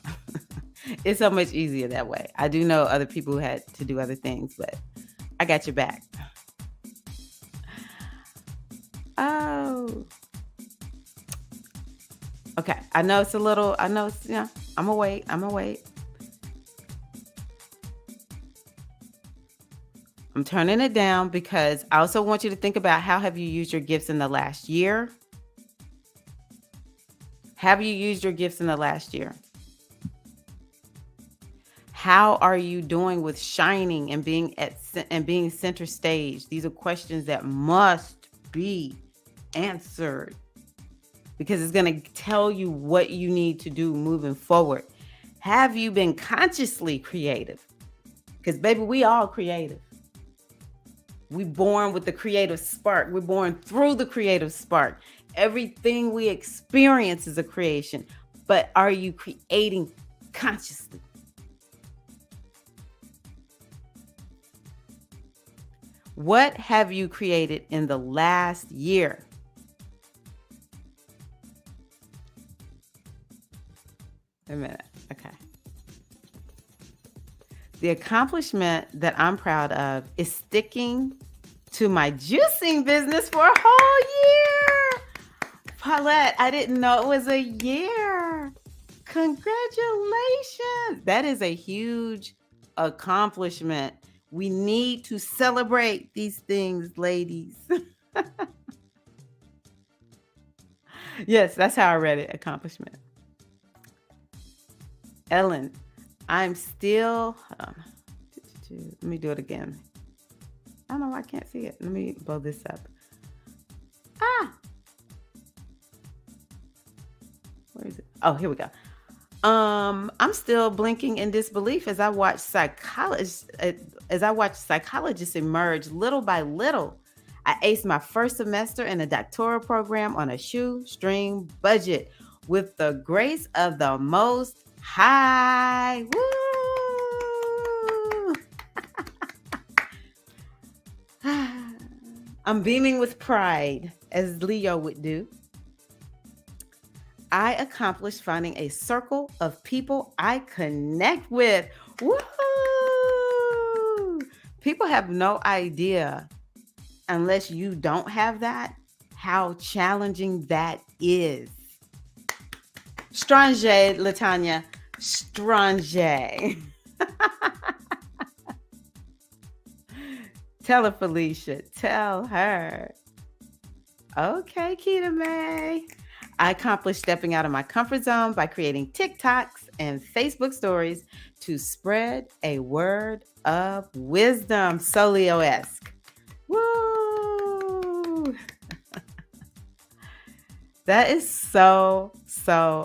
It's so much easier that way. I do know other people who had to do other things, but I got your back. Oh. Okay. I know it's, I'm gonna wait. I'm turning it down because I also want you to think about how have you used your gifts in the last year? Have you used your gifts in the last year? How are you doing with shining and being center stage? These are questions that must be answered because it's going to tell you what you need to do moving forward. Have you been consciously creative? Because baby, we all creative. We're born with the creative spark. We're born through the creative spark. Everything we experience is a creation. But are you creating consciously? What have you created in the last year? A minute. Okay. The accomplishment that I'm proud of is sticking to my juicing business for a whole year. Paulette, I didn't know it was a year. Congratulations. That is a huge accomplishment. We need to celebrate these things, ladies. Yes, that's how I read it. Accomplishment. Ellen, I'm still, let me do it again. I don't know why I can't see it. Let me blow this up. Where is it? Oh, here we go. I'm still blinking in disbelief as I watch psychologists emerge little by little. I aced my first semester in a doctoral program on a shoestring budget with the grace of the Most High. Woo! I'm beaming with pride, as Leo would do. I accomplished finding a circle of people I connect with. Woo! People have no idea, unless you don't have that, how challenging that is. Strange, Latanya. Strange. Tell her, Felicia. Tell her. Okay, Keita May. I accomplished stepping out of my comfort zone by creating TikToks and Facebook stories to spread a word of wisdom. So Leo-esque. Woo! That is so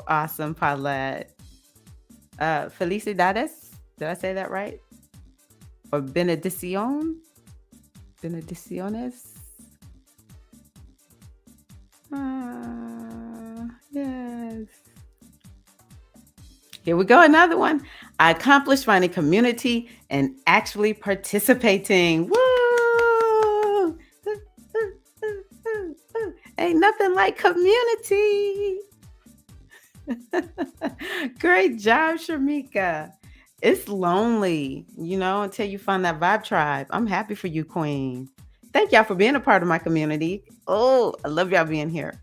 awesome, Paulette. Felicidades. Did I say that right? Or benedicion? Benediciones? Yes. Here we go. Another one. I accomplished finding community and actually participating. Woo! Ain't nothing like community. Great job, Shamika. It's lonely, until you find that vibe tribe. I'm happy for you, Queen. Thank y'all for being a part of my community. Oh, I love y'all being here.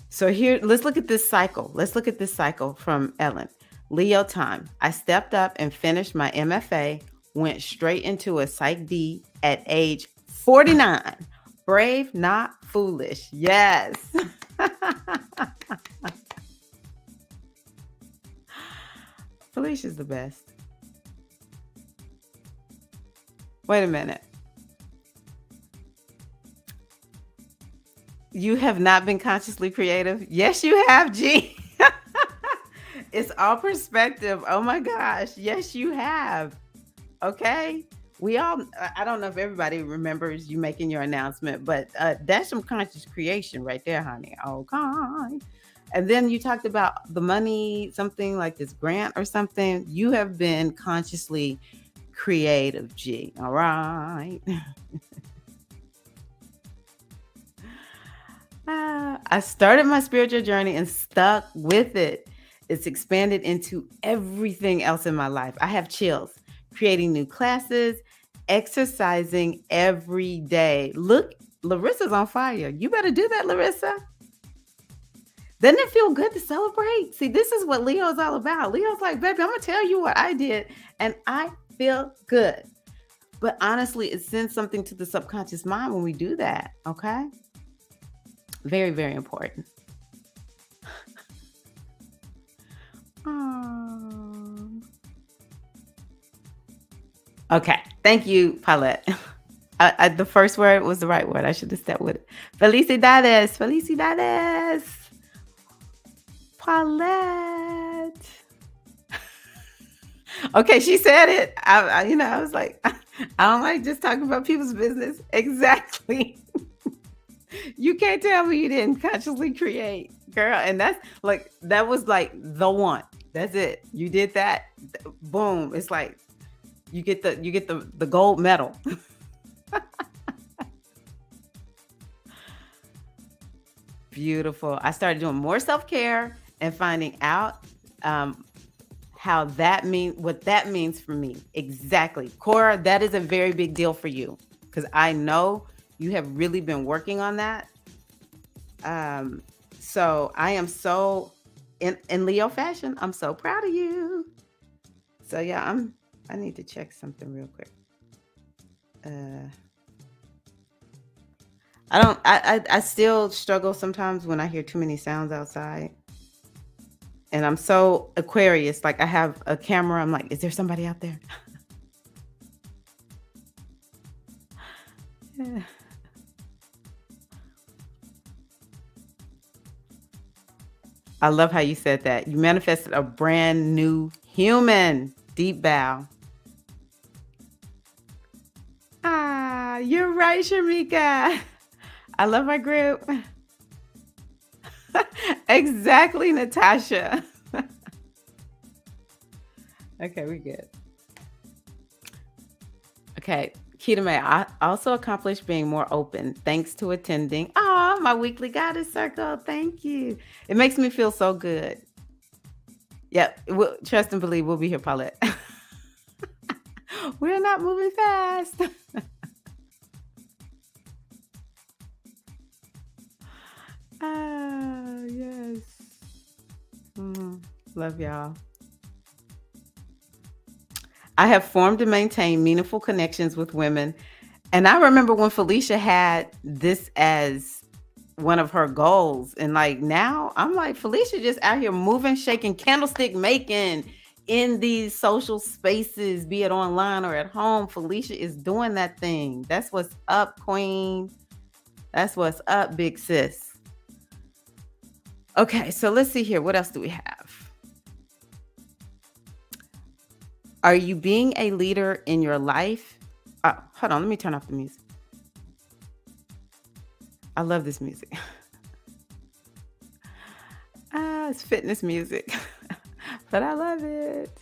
So here, let's look at this cycle. Let's look at this cycle from Ellen. Leo time. I stepped up and finished my MFA, went straight into a Psych D at age 49. Brave, not foolish. Yes. Felicia's the best. Wait a minute. You have not been consciously creative? Yes, you have, G. It's all perspective. Oh my gosh. Yes, you have. Okay. I don't know if everybody remembers you making your announcement, but that's some conscious creation right there, honey. Okay. And then you talked about the money, something like this grant or something. You have been consciously creative, G. All right. I started my spiritual journey and stuck with it. It's expanded into everything else in my life. I have chills, creating new classes, exercising every day. Look, Larissa's on fire. You better do that, Larissa. Doesn't it feel good to celebrate? See, this is what Leo's all about. Leo's like, baby, I'm going to tell you what I did, and I feel good. But honestly, it sends something to the subconscious mind when we do that, okay? Very, very important. Okay. Thank you, Paulette. The first word was the right word. I should have stepped with it. Felicidades. Felicidades. Paulette. Okay, she said it. I was like, I don't like just talking about people's business. Exactly. You can't tell me you didn't consciously create, girl. And that was like the one. That's it. You did that. Boom. It's like you get the gold medal. Beautiful. I started doing more self-care and finding out what that means for me. Exactly. Cora, that is a very big deal for you because I know you have really been working on that. So I am so in Leo fashion. I'm so proud of you. So yeah, I need to check something real quick. I still struggle sometimes when I hear too many sounds outside. And I'm so Aquarius. Like I have a camera. I'm like, is there somebody out there? Yeah. I love how you said that. You manifested a brand new human. Deep bow. You're right, Shamika. I love our group. Exactly, Natasha. Okay, we good. Okay, Keita May, I also accomplished being more open thanks to attending my weekly goddess circle. Thank you. It makes me feel so good. Yep, trust and believe we'll be here, Paulette. We're not moving fast. Yes. Love y'all. I have formed and maintained meaningful connections with women And I remember when Felicia had this as one of her goals. And like now, I'm like, Felicia just out here moving, shaking, candlestick making in these social spaces, be it online or at home. Felicia is doing that thing. That's what's up, Queen. That's what's up, big sis. Okay, so let's see here. What else do we have? Are you being a leader in your life? Hold on, let me turn off the music. I love this music. It's fitness music, but I love it.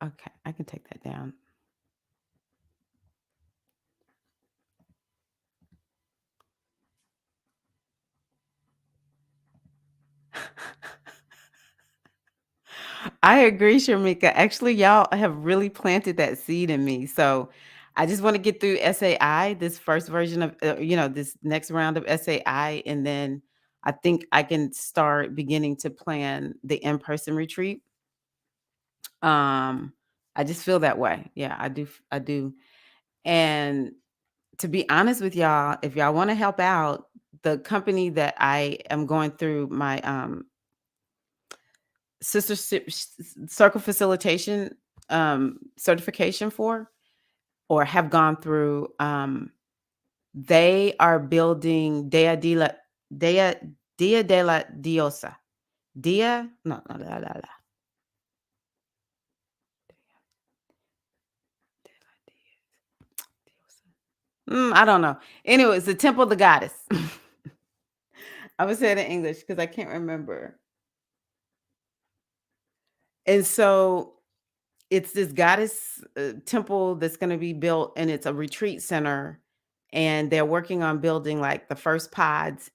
Okay, I can take that down. I agree, Shamika. Actually, y'all have really planted that seed in me. So I just want to get through SAI, this first version of, this next round of SAI. And then I think I can start beginning to plan the in-person retreat. I just feel that way. Yeah, I do. I do. And to be honest with y'all, if y'all want to help out, the company that I am going through my circle facilitation certification for, or have gone through, they are building Dea Dia de la Diosa. Dia no no la la la. I don't know. Anyway, it's the temple of the goddess. I would say it in English because I can't remember. And so it's this goddess temple that's going to be built, and it's a retreat center. And they're working on building like the first pods,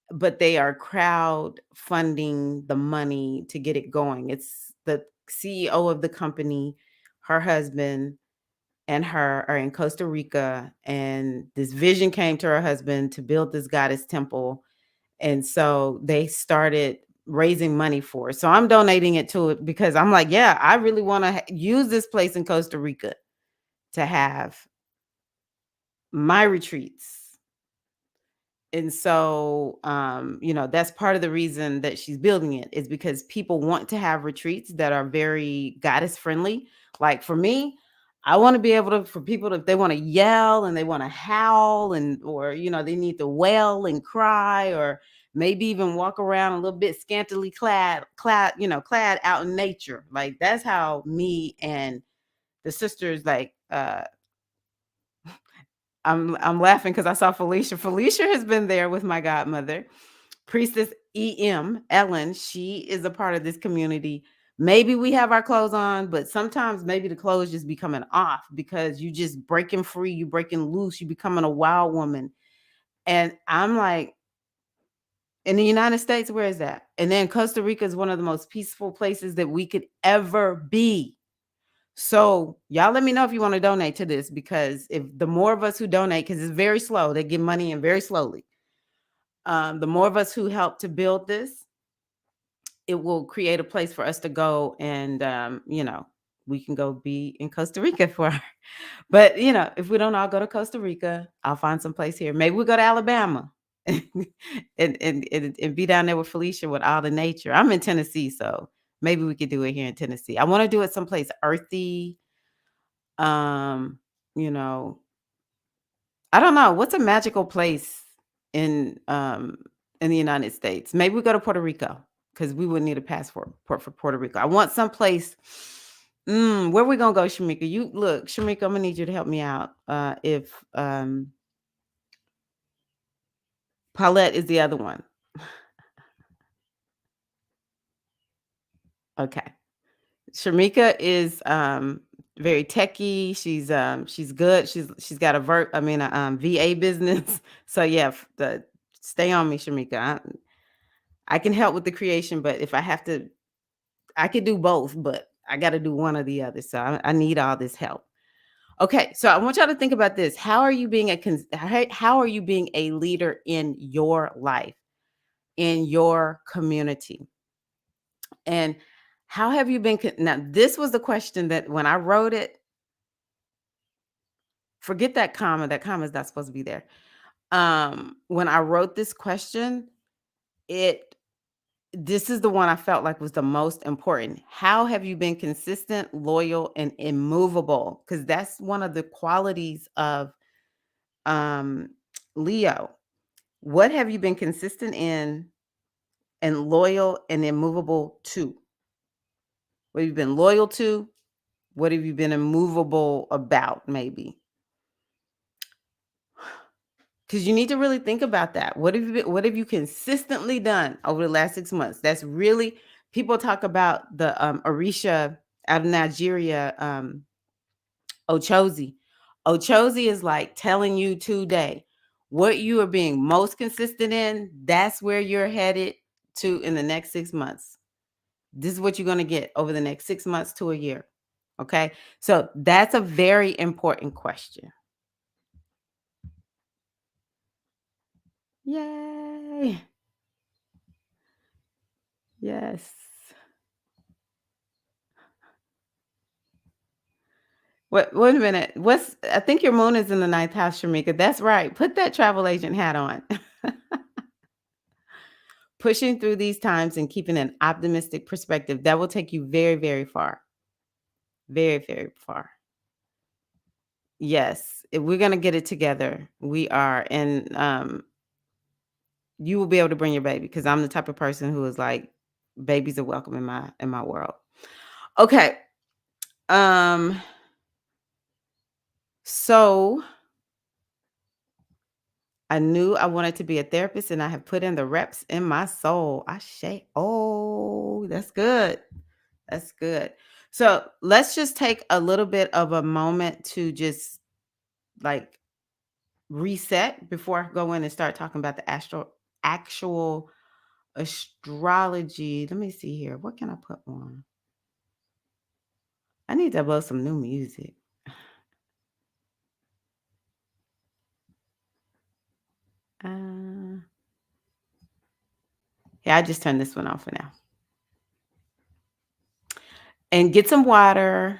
but they are crowd funding the money to get it going. It's the CEO of the company, her husband, and her are in Costa Rica. And this vision came to her husband to build this goddess temple. And so they started raising money for it. So I'm donating it to it because I'm like, yeah, I really want to use this place in Costa Rica to have my retreats. And so, that's part of the reason that she's building it, is because people want to have retreats that are very goddess friendly. Like for me, I want to be able to, for people, if they want to yell and they want to howl, or they need to wail and cry, or maybe even walk around a little bit scantily clad out in nature. Like that's how me and the sisters, like, I'm laughing because I saw Felicia. Felicia has been there with my godmother, Priestess Ellen. She is a part of this community. Maybe we have our clothes on, but sometimes maybe the clothes just be coming off because you just breaking free, you breaking loose, you becoming a wild woman. And I'm like, in the United States, where is that? And then Costa Rica is one of the most peaceful places that we could ever be. So y'all let me know if you want to donate to this, because if the more of us who donate, because it's very slow, they give money in very slowly. The more of us who help to build this, it will create a place for us to go, and we can go be in Costa Rica for her. But if we don't all go to Costa Rica, I'll find some place here. Maybe we go to Alabama and be down there with Felicia with all the nature. I'm in Tennessee, so maybe we could do it here in Tennessee. I want to do it someplace earthy. Um, you know, I don't know. What's a magical place in in the United States? Maybe we go to Puerto Rico, because we would need a passport for Puerto Rico. I want someplace. Where we gonna go, Shamika? You look, Shamika. I'm gonna need you to help me out. If Paulette is the other one. Okay. Shamika is very techie. She's good. She's got a VA business. So yeah, stay on me, Shamika. I can help with the creation, but if I have to, I could do both, but I got to do one or the other. So I need all this help. Okay, so I want y'all to think about this. How are you being how are you being a leader in your life, in your community? And How have you been now, this was the question that when I wrote it, forget that comma is not supposed to be there. When I wrote this question, it this is the one I felt like was the most important. How have you been consistent, loyal, and immovable? Because that's one of the qualities of um, Leo. What have you been consistent in and loyal and immovable to? What have you been loyal to? What have you been immovable about, maybe? Because you need to really think about that. What have you consistently done over the last 6 months? That's really, people talk about the Orisha out of Nigeria, Ochozi. Ochozi is like telling you today what you are being most consistent in. That's where you're headed to in the next 6 months. This is what you're going to get over the next 6 months to a year. Okay. So that's a very important question. Yay. Yes. Wait a minute. I think your moon is in the ninth house, Shamika. That's right. Put that travel agent hat on. Pushing through these times and keeping an optimistic perspective, that will take you very, very far. Very, very far. Yes. We're going to get it together. We are. And you will be able to bring your baby, because I'm the type of person who is like, babies are welcome in my world. Okay. So I knew I wanted to be a therapist, and I have put in the reps in my soul. Oh, that's good. That's good. So let's just take a little bit of a moment to just like reset before I go in and start talking about the actual astrology. Let me see here. What can I put on? I need to upload some new music. Yeah, I just turned this one off for now. And get some water.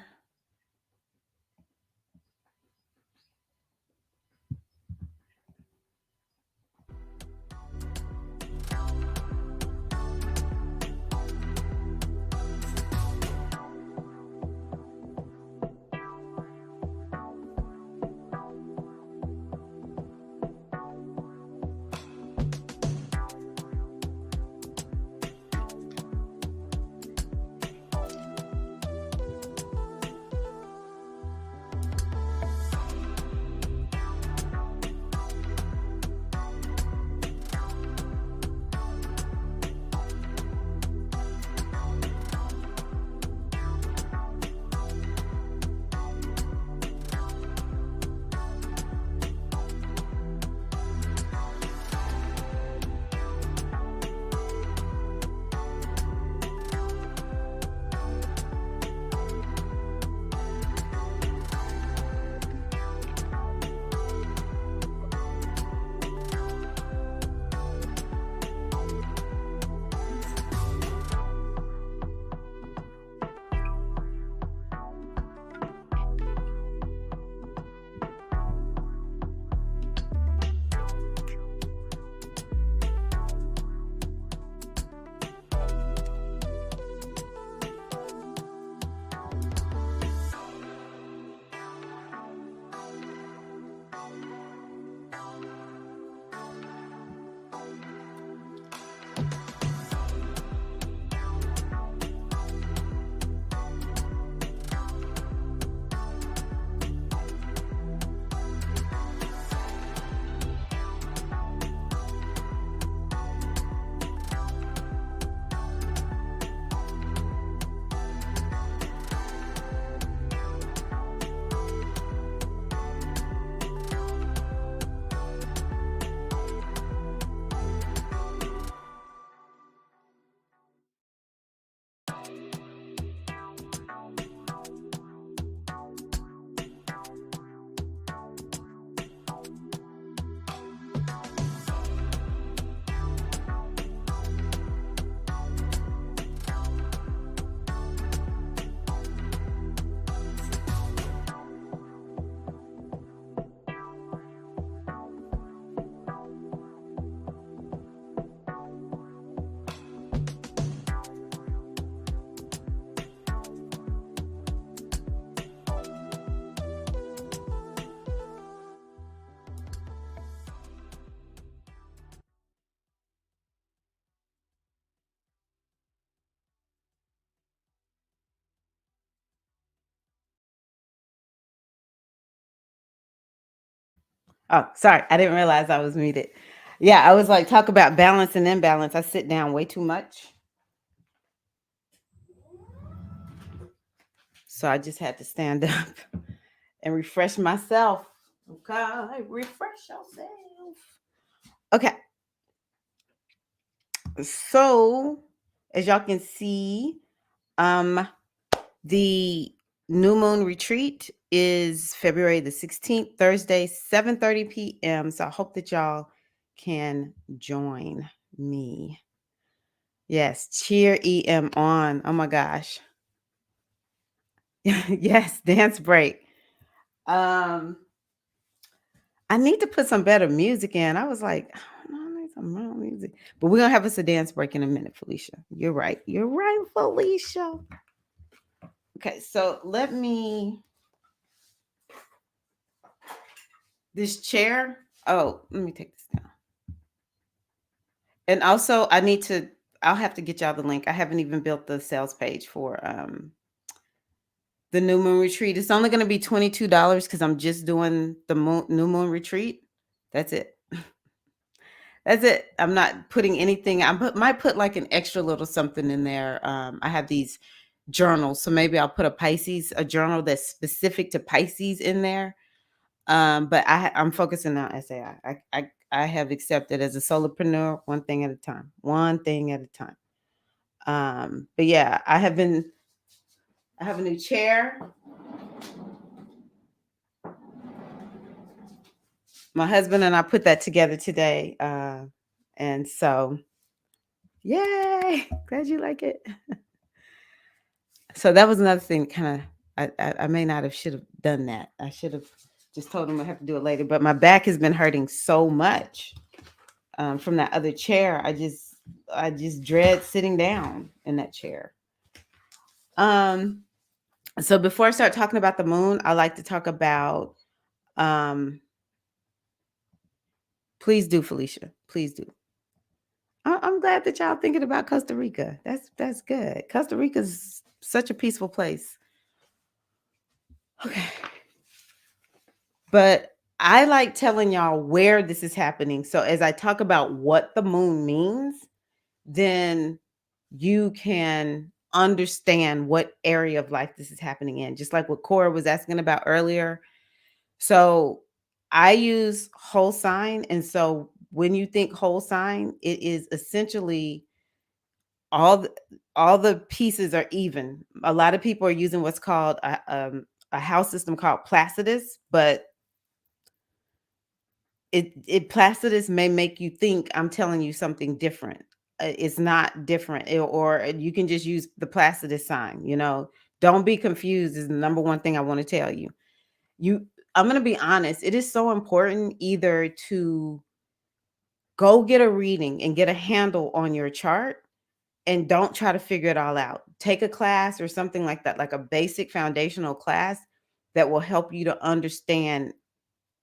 Oh, sorry. I didn't realize I was muted. Yeah, I was like, talk about balance and imbalance. I sit down way too much. So I just had to stand up and refresh myself. Okay, refresh yourself. Okay, so as y'all can see, um, the new moon retreat is February the 16th, Thursday, 7:30 p.m. So I hope that y'all can join me. Yes, cheer EM on. Oh my gosh. Yes, dance break. Um, I need to put some better music in. I was like, oh, I need some more music. But we're gonna have us a dance break in a minute, Felicia. You're right. You're right, Felicia. Okay, so let me this chair. Oh, let me take this down. And also I'll have to get y'all the link. I haven't even built the sales page for the new moon retreat. It's only gonna be $22 because I'm just doing the new moon retreat. That's it. That's it. I'm not putting anything. Might put like an extra little something in there. I have these journals, so maybe I'll put a journal that's specific to Pisces in there. But I'm focusing on SAI. I have accepted as a solopreneur, one thing at a time. One thing at a time. But yeah, I have a new chair. My husband and I put that together today. And so yay, glad you like it. So that was another thing kind of I may not have should have done that. I should have just told him I have to do it later. But my back has been hurting so much from that other chair. I just dread sitting down in that chair. Um so before I start talking about the moon, I like to talk about um please do, Felicia. Please do. I'm glad that y'all thinking about Costa Rica. That's good. Costa Rica's such a peaceful place. Okay. But I like telling y'all where this is happening. So as I talk about what the moon means, then you can understand what area of life this is happening in. Just like what Cora was asking about earlier. So I use whole sign. And so when you think whole sign, it is essentially all the, all the pieces are even. A lot of people are using what's called a house system called Placidus, but it Placidus may make you think I'm telling you something different. It's not different. Or you can just use the Placidus sign, Don't be confused is the number one thing I want to tell you. I'm going to be honest, it is so important either to go get a reading and get a handle on your chart and don't try to figure it all out. Take a class or something like that, like a basic foundational class that will help you to understand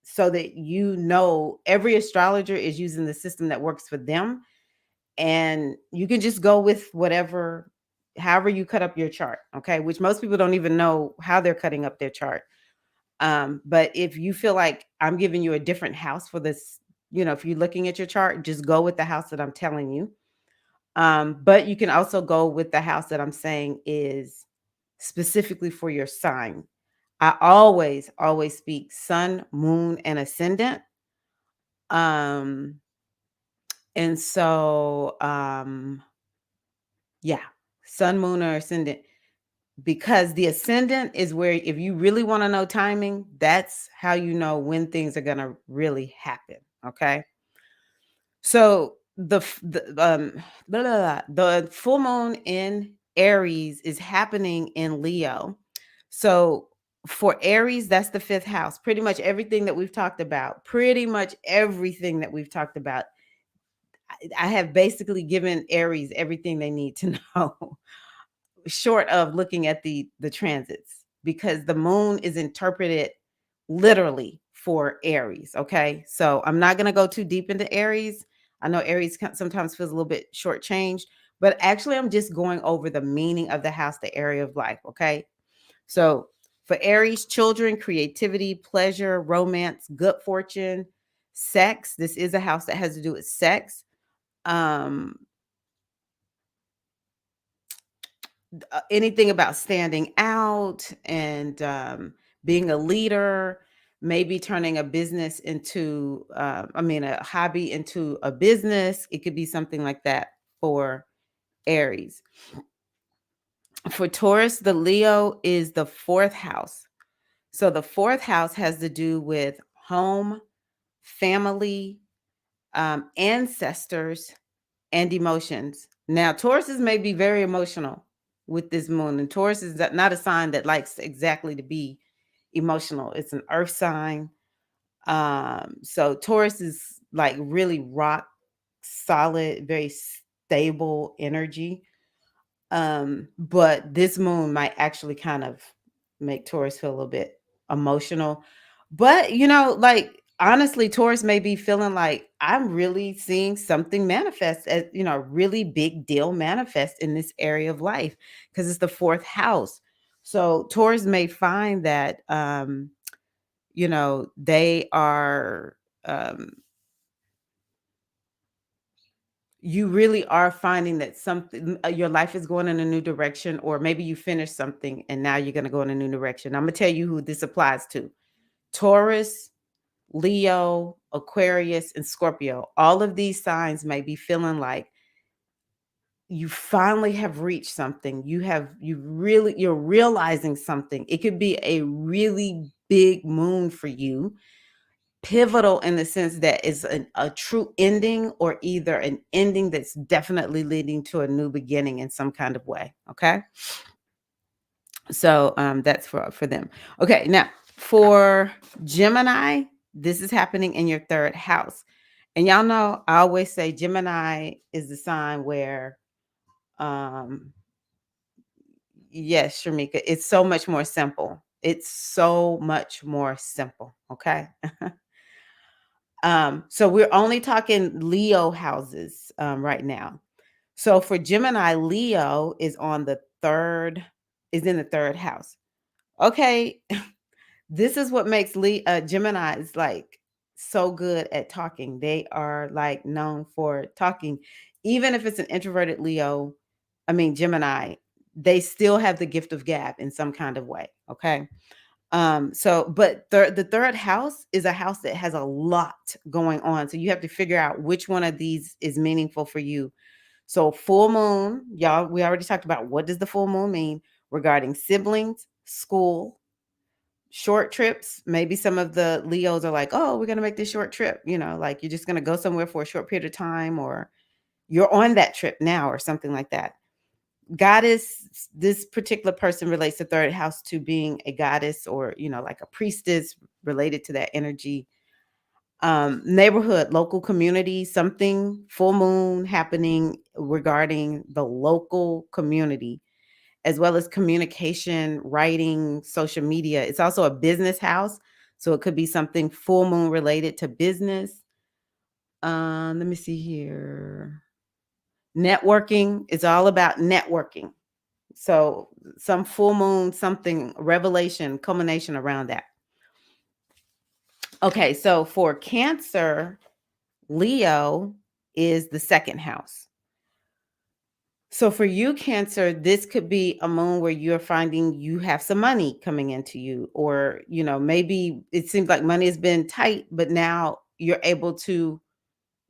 so that every astrologer is using the system that works for them. And you can just go with however you cut up your chart, okay? Which most people don't even know how they're cutting up their chart. But if you feel like I'm giving you a different house for this, if you're looking at your chart, just go with the house that I'm telling you. But you can also go with the house that I'm saying is specifically for your sign. I always speak sun, moon, and ascendant. Um, and so, yeah, sun, moon, or ascendant, because the ascendant is where, if you really want to know timing, that's how you know when things are going to really happen. Okay. So the full moon in Aries is happening in Leo. So for Aries, that's the fifth house. Pretty much everything that we've talked about, I have basically given Aries everything they need to know, short of looking at the transits, because the moon is interpreted literally for Aries. Okay, so I'm not going to go too deep into Aries. I know Aries sometimes feels a little bit shortchanged, but actually I'm just going over the meaning of the house, the area of life. Okay, so for Aries, children, creativity, pleasure, romance, good fortune, Sex, this is a house that has to do with sex. Um, Anything about standing out and being a leader, maybe turning a business into, a hobby into a business. It could be something like that for Aries. For Taurus, the Leo is the fourth house. So the fourth house has to do with home, family, ancestors, and emotions. Now, Tauruses may be very emotional with this moon, and Taurus is not a sign that likes exactly to be emotional. It's an earth sign. So Taurus is like really rock solid, very stable energy. But this moon might actually kind of make Taurus feel a little bit emotional. But, like honestly, Taurus may be feeling like I'm really seeing something manifest as, a really big deal manifest in this area of life because it's the fourth house. So Taurus may find that they are um you really are finding that something your life is going in a new direction, or maybe you finished something and now you're going to go in a new direction. I'm going to tell you who this applies to: Taurus, Leo, Aquarius, and Scorpio. All of these signs may be feeling like you finally have reached something. You're realizing something. It could be a really big moon for you, pivotal in the sense that it's a true ending, or either an ending that's definitely leading to a new beginning in some kind of way. Okay. So that's for them. Okay. Now for Gemini, this is happening in your third house. And y'all know I always say Gemini is the sign where um yes, Shamika, it's so much more simple. It's so much more simple. Okay. So we're only talking Leo houses right now. So for Gemini, Leo is is in the third house. Okay, this is what makes Gemini is like so good at talking. They are like known for talking, even if it's an introverted Gemini. They still have the gift of gab in some kind of way. Okay. But the third house is a house that has a lot going on. So you have to figure out which one of these is meaningful for you. So full moon, y'all, we already talked about what does the full moon mean regarding siblings, school, short trips. Maybe some of the Leos are like, oh, we're gonna make this short trip, like you're just gonna go somewhere for a short period of time, or you're on that trip now, or something like that. Goddess, this particular person relates to third house to being a goddess, or like a priestess, related to that energy. Neighborhood, local community, something full moon happening regarding the local community, as well as communication, writing, social media. It's also a business house, so it could be something full moon related to business. Let me see here. Networking is all about networking. So some full moon, something revelation, culmination around that. Okay, so for Cancer, Leo is the second house. So for you, Cancer, this could be a moon where you're finding you have some money coming into you, or maybe it seems like money has been tight, but now you're able to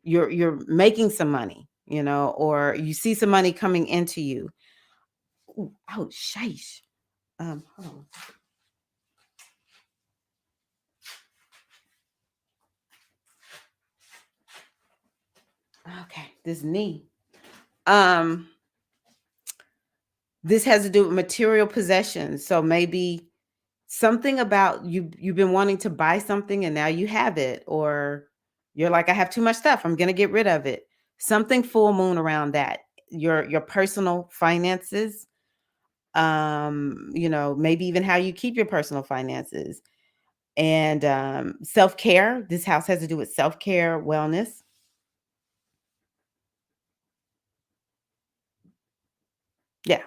you're making some money, or you see some money coming into you. Ooh, oh, sheesh. Hold on. Okay, this knee. Um, this has to do with material possessions. So maybe something about you've been wanting to buy something and now you have it, or you're like, I have too much stuff, I'm gonna get rid of it. Something full moon around that. Your personal finances, maybe even how you keep your personal finances. And self-care. This house has to do with self-care, wellness. Yeah.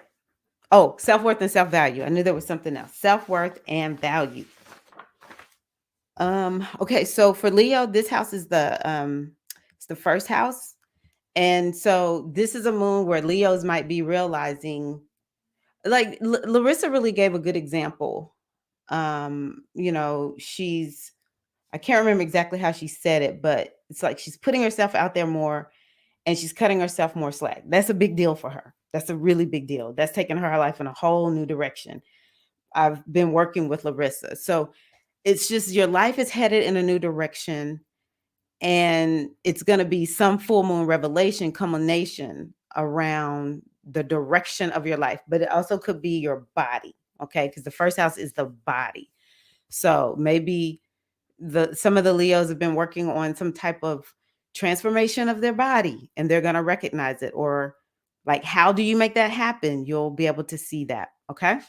Oh, self-worth and self-value. I knew there was something else. Self-worth and value. Okay, so for Leo, this house is it's the first house. And so this is a moon where Leos might be realizing, like Larissa really gave a good example. She's I can't remember exactly how she said it, but it's like she's putting herself out there more and she's cutting herself more slack. That's a big deal for her. That's a really big deal. That's taking her life in a whole new direction. I've been working with Larissa. So it's just your life is headed in a new direction, and it's going to be some full moon revelation culmination around the direction of your life, but it also could be your body, okay? Because the first house is the body. So maybe some of the Leos have been working on some type of transformation of their body and they're going to recognize it, or like, how do you make that happen? You'll be able to see that, okay?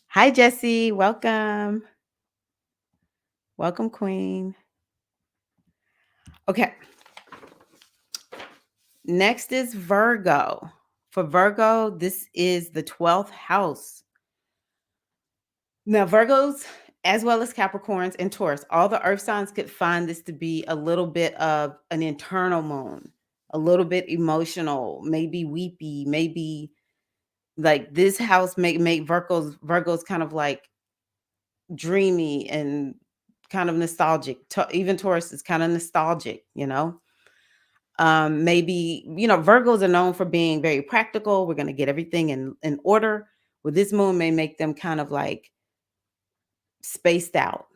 Hi Jesse, welcome queen. Okay, next is Virgo. For Virgo, this is the 12th house. Now, Virgos, as well as Capricorns and Taurus, all the earth signs could find this to be a little bit of an internal moon, a little bit emotional, maybe weepy, maybe like this house make Virgos kind of like dreamy and kind of nostalgic. Even Taurus is kind of nostalgic, maybe Virgos are known for being very practical. We're going to get everything in order. Well, this moon may make them kind of like spaced out,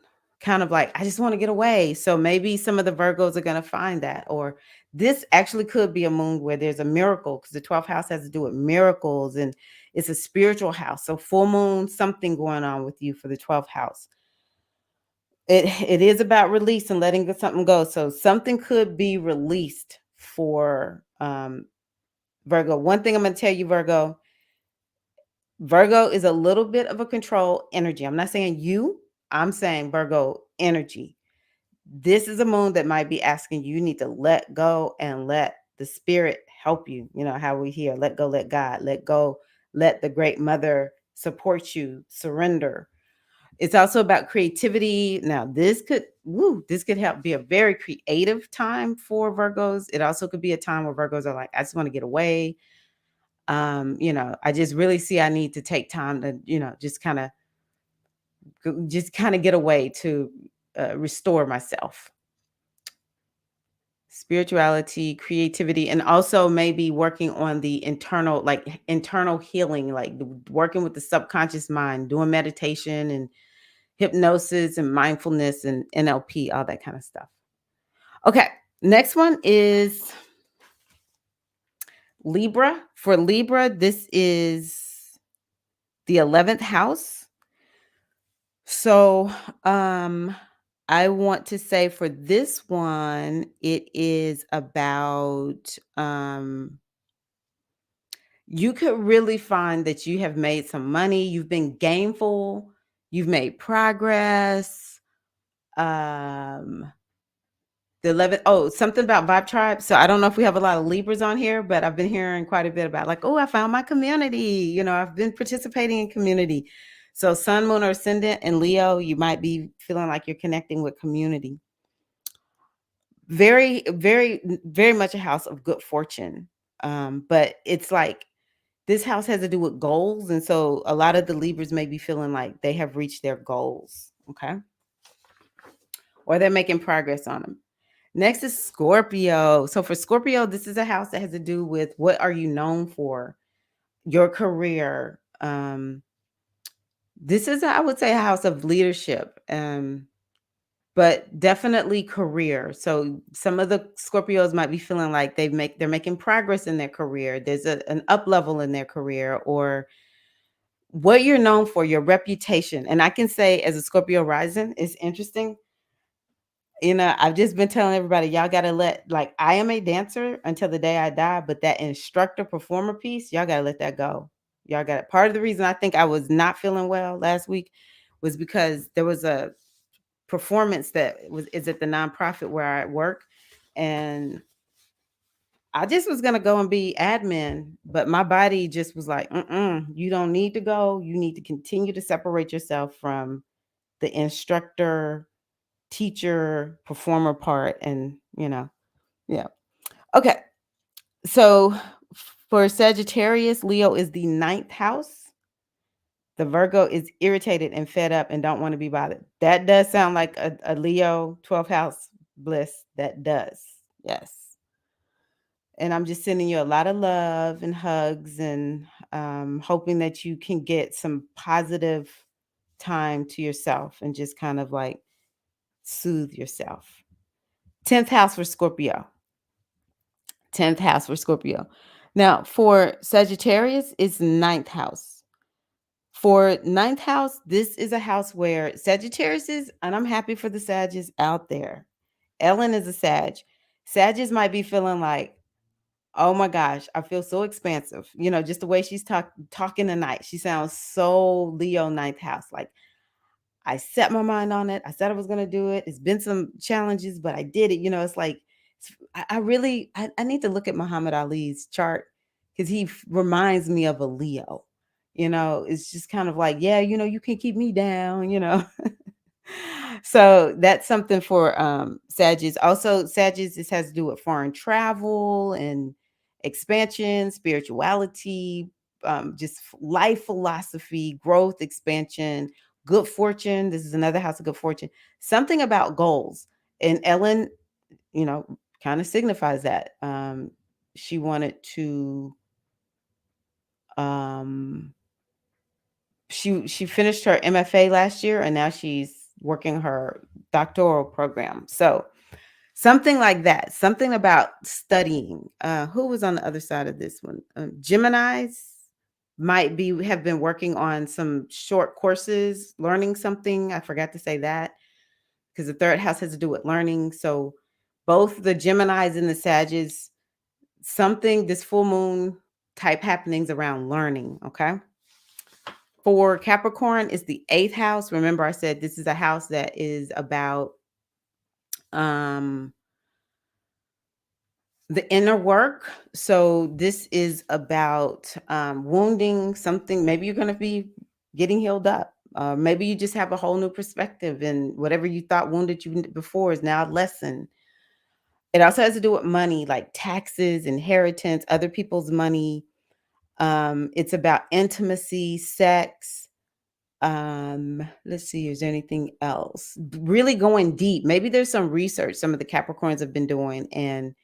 kind of like, I just want to get away. So maybe some of the Virgos are going to find that. Or this actually could be a moon where there's a miracle, because the 12th house has to do with miracles and it's a spiritual house. So full moon, something going on with you for the 12th house. It is about release and letting something go. So something could be released for Virgo. One thing I'm going to tell you, Virgo is a little bit of a control energy. I'm not saying you, I'm saying Virgo energy. This is a moon that might be asking you need to let go and let the spirit help you. You know how we hear, let go, let God, let go, let the great mother support you, surrender. It's also about creativity. Now, this could help be a very creative time for Virgos. It also could be a time where Virgos are like, I just want to get away. I just really see I need to take time to, just kind of get away to restore myself. Spirituality, creativity, and also maybe working on the internal healing, like working with the subconscious mind, doing meditation and hypnosis and mindfulness and NLP, all that kind of stuff. Okay, next one is Libra. For Libra, this is the 11th house. So, I want to say for this one, it is about you could really find that you have made some money, you've been gainful, you've made progress. The 11th, something about Vibe Tribe. So I don't know if we have a lot of Libras on here, but I've been hearing quite a bit about like, I found my community. I've been participating in community. So Sun, Moon, or Ascendant and Leo, you might be feeling like you're connecting with community. Very, very, very much a house of good fortune. But it's like this house has to do with goals. And so a lot of the Libras may be feeling like they have reached their goals. Okay. Or they're making progress on them. Next is Scorpio. So for Scorpio, this is a house that has to do with what are you known for, your career. This is, I would say, a house of leadership, but definitely career. So some of the Scorpios might be feeling like they're making progress in their career. There's an up level in their career, or what you're known for, your reputation. And I can say, as a Scorpio rising, it's interesting. I've just been telling everybody, y'all got to like, I am a dancer until the day I die, but that instructor performer piece, y'all got to let that go. Y'all got it. Part of the reason I think I was not feeling well last week was because there was a performance is at the nonprofit where I work. And I just was going to go and be admin, but my body just was like, you don't need to go. You need to continue to separate yourself from the instructor teacher, performer part, and yeah. Okay. So for Sagittarius, Leo is the ninth house. The Virgo is irritated and fed up and don't want to be bothered. That does sound like a Leo 12th house bliss. That does. Yes. And I'm just sending you a lot of love and hugs and hoping that you can get some positive time to yourself and just kind of like soothe yourself. 10th house for Scorpio. 10th house for Scorpio. Now, for Sagittarius, it's ninth house. For ninth house, this is a house where Sagittarius is, and I'm happy for the Sagittarius out there. Ellen is a Sag. Sagittarius might be feeling like, oh my gosh, I feel so expansive. Just the way she's talking tonight. She sounds so Leo ninth house. Like, I set my mind on it. I said I was going to do it. It's been some challenges, but I did it. It's like, I need to look at Muhammad Ali's chart because reminds me of a Leo. It's just kind of like, yeah, you can keep me down. So that's something for Sagittarius. Also, Sagittarius, this has to do with foreign travel and expansion, spirituality, just life philosophy, growth, expansion, good fortune. This is another house of good fortune. Something about goals. And Ellen, kind of signifies that. She wanted to um she finished her MFA last year and now she's working her doctoral program. So something like that, something about studying. Who was on the other side of this one? Geminis have been working on some short courses, learning something. I forgot to say that because the third house has to do with learning. So both the Geminis and the Sagittarius, this full moon type happenings around learning. Okay. For Capricorn, is the eighth house. Remember, I said this is a house that is about um the inner work. So this is about wounding something. Maybe you're going to be getting healed up. Maybe you just have a whole new perspective, and whatever you thought wounded you before is now a lesson. It also has to do with money, like taxes, inheritance, other people's money. It's about intimacy, sex. Let's see, is there anything else? Really going deep. Maybe there's some research some of the Capricorns have been doing, and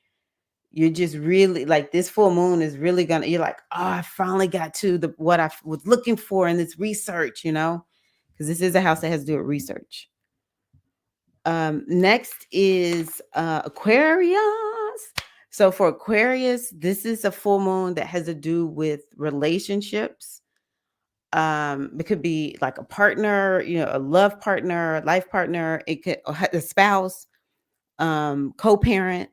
you're just really like this full moon is really you're like, oh, I finally got to what I was looking for in this research, because this is a house that has to do with research. Next is Aquarius. So for Aquarius, this is a full moon that has to do with relationships. It could be like a partner, a love partner, life partner. It could a spouse, co-parent.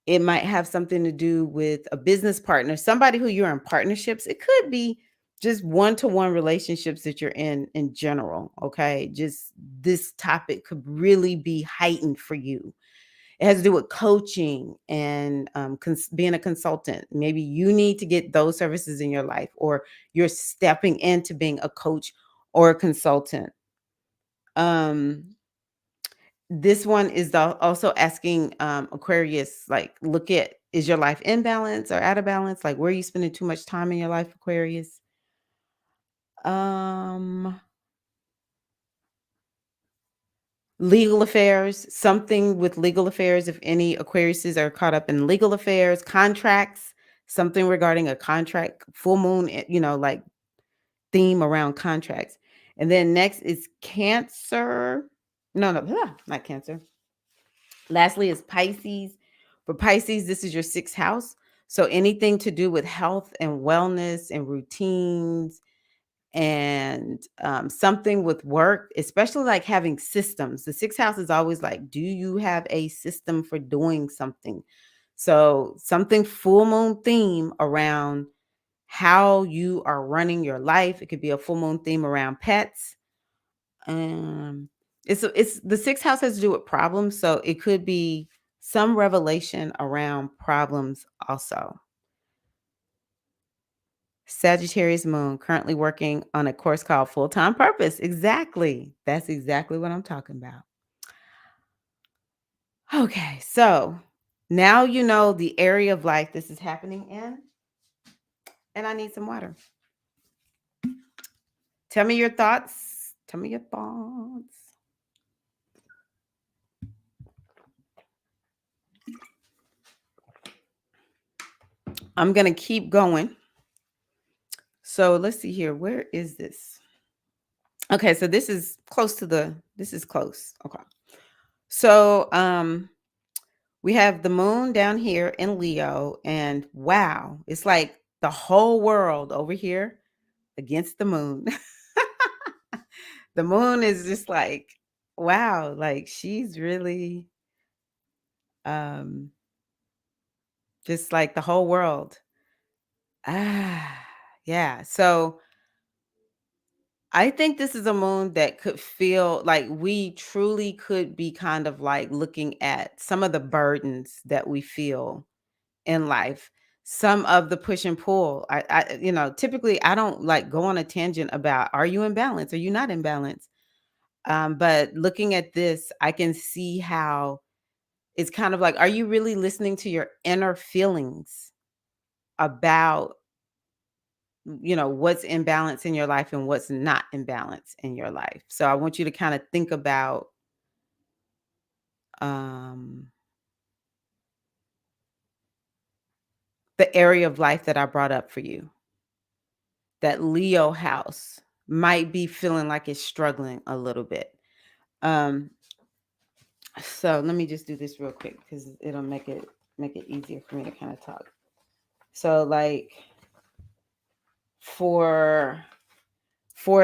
It might have something to do with a business partner, somebody who you're in partnerships. It could be just one-to-one relationships that you're in general. Okay. Just this topic could really be heightened for you. It has to do with coaching and being a consultant. Maybe you need to get those services in your life, or you're stepping into being a coach or a consultant. This one is also asking Aquarius, like, look at, is your life in balance or out of balance? Like, where are you spending too much time in your life, Aquarius? Um, Legal affairs, something with legal affairs. If any Aquariuses are caught up in legal affairs, contracts, something regarding a contract, full moon, like theme around contracts. And then next is Cancer. No, no, not Cancer. Lastly is Pisces. For Pisces, this is your sixth house. So anything to do with health and wellness and routines and something with work, especially like having systems. The sixth house is always like, do you have a system for doing something? So something full moon theme around how you are running your life. It could be a full moon theme around pets. It's the sixth house has to do with problems, so it could be some revelation around problems also. Sagittarius moon, currently working on a course called Full-Time Purpose. Exactly. That's exactly what I'm talking about. Okay, so now you know the area of life this is happening in, and I need some water. Tell me your thoughts. Tell me your thoughts. I'm going to keep going. So let's see here. Where is this? Okay, so this is close to this is close. Okay. So we have the moon down here in Leo, and wow, it's like the whole world over here against the moon. The moon is just like, wow, like she's really um just like the whole world. Ah, yeah. So I think this is a moon that could feel like we truly could be kind of like looking at some of the burdens that we feel in life, some of the push and pull. Typically I don't like go on a tangent about are you in balance? Are you not in balance? But looking at this, I can see how it's kind of like, are you really listening to your inner feelings about, what's in balance in your life and what's not in balance in your life? So I want you to kind of think about um, the area of life that I brought up for you. That Leo house might be feeling like it's struggling a little bit. Um, so let me just do this real quick because it'll make it easier for me to kind of talk. So like for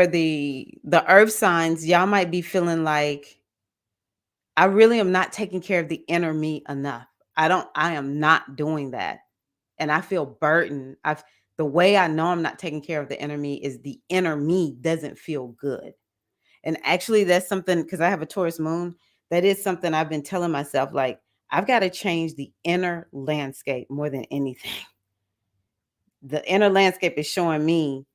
the earth signs, y'all might be feeling like I really am not taking care of the inner me enough. I am not doing that. And I feel burdened. The way I know I'm not taking care of the inner me is the inner me doesn't feel good. And actually that's something, because I have a Taurus moon, that is something I've been telling myself, like, I've got to change the inner landscape more than anything. The inner landscape is showing me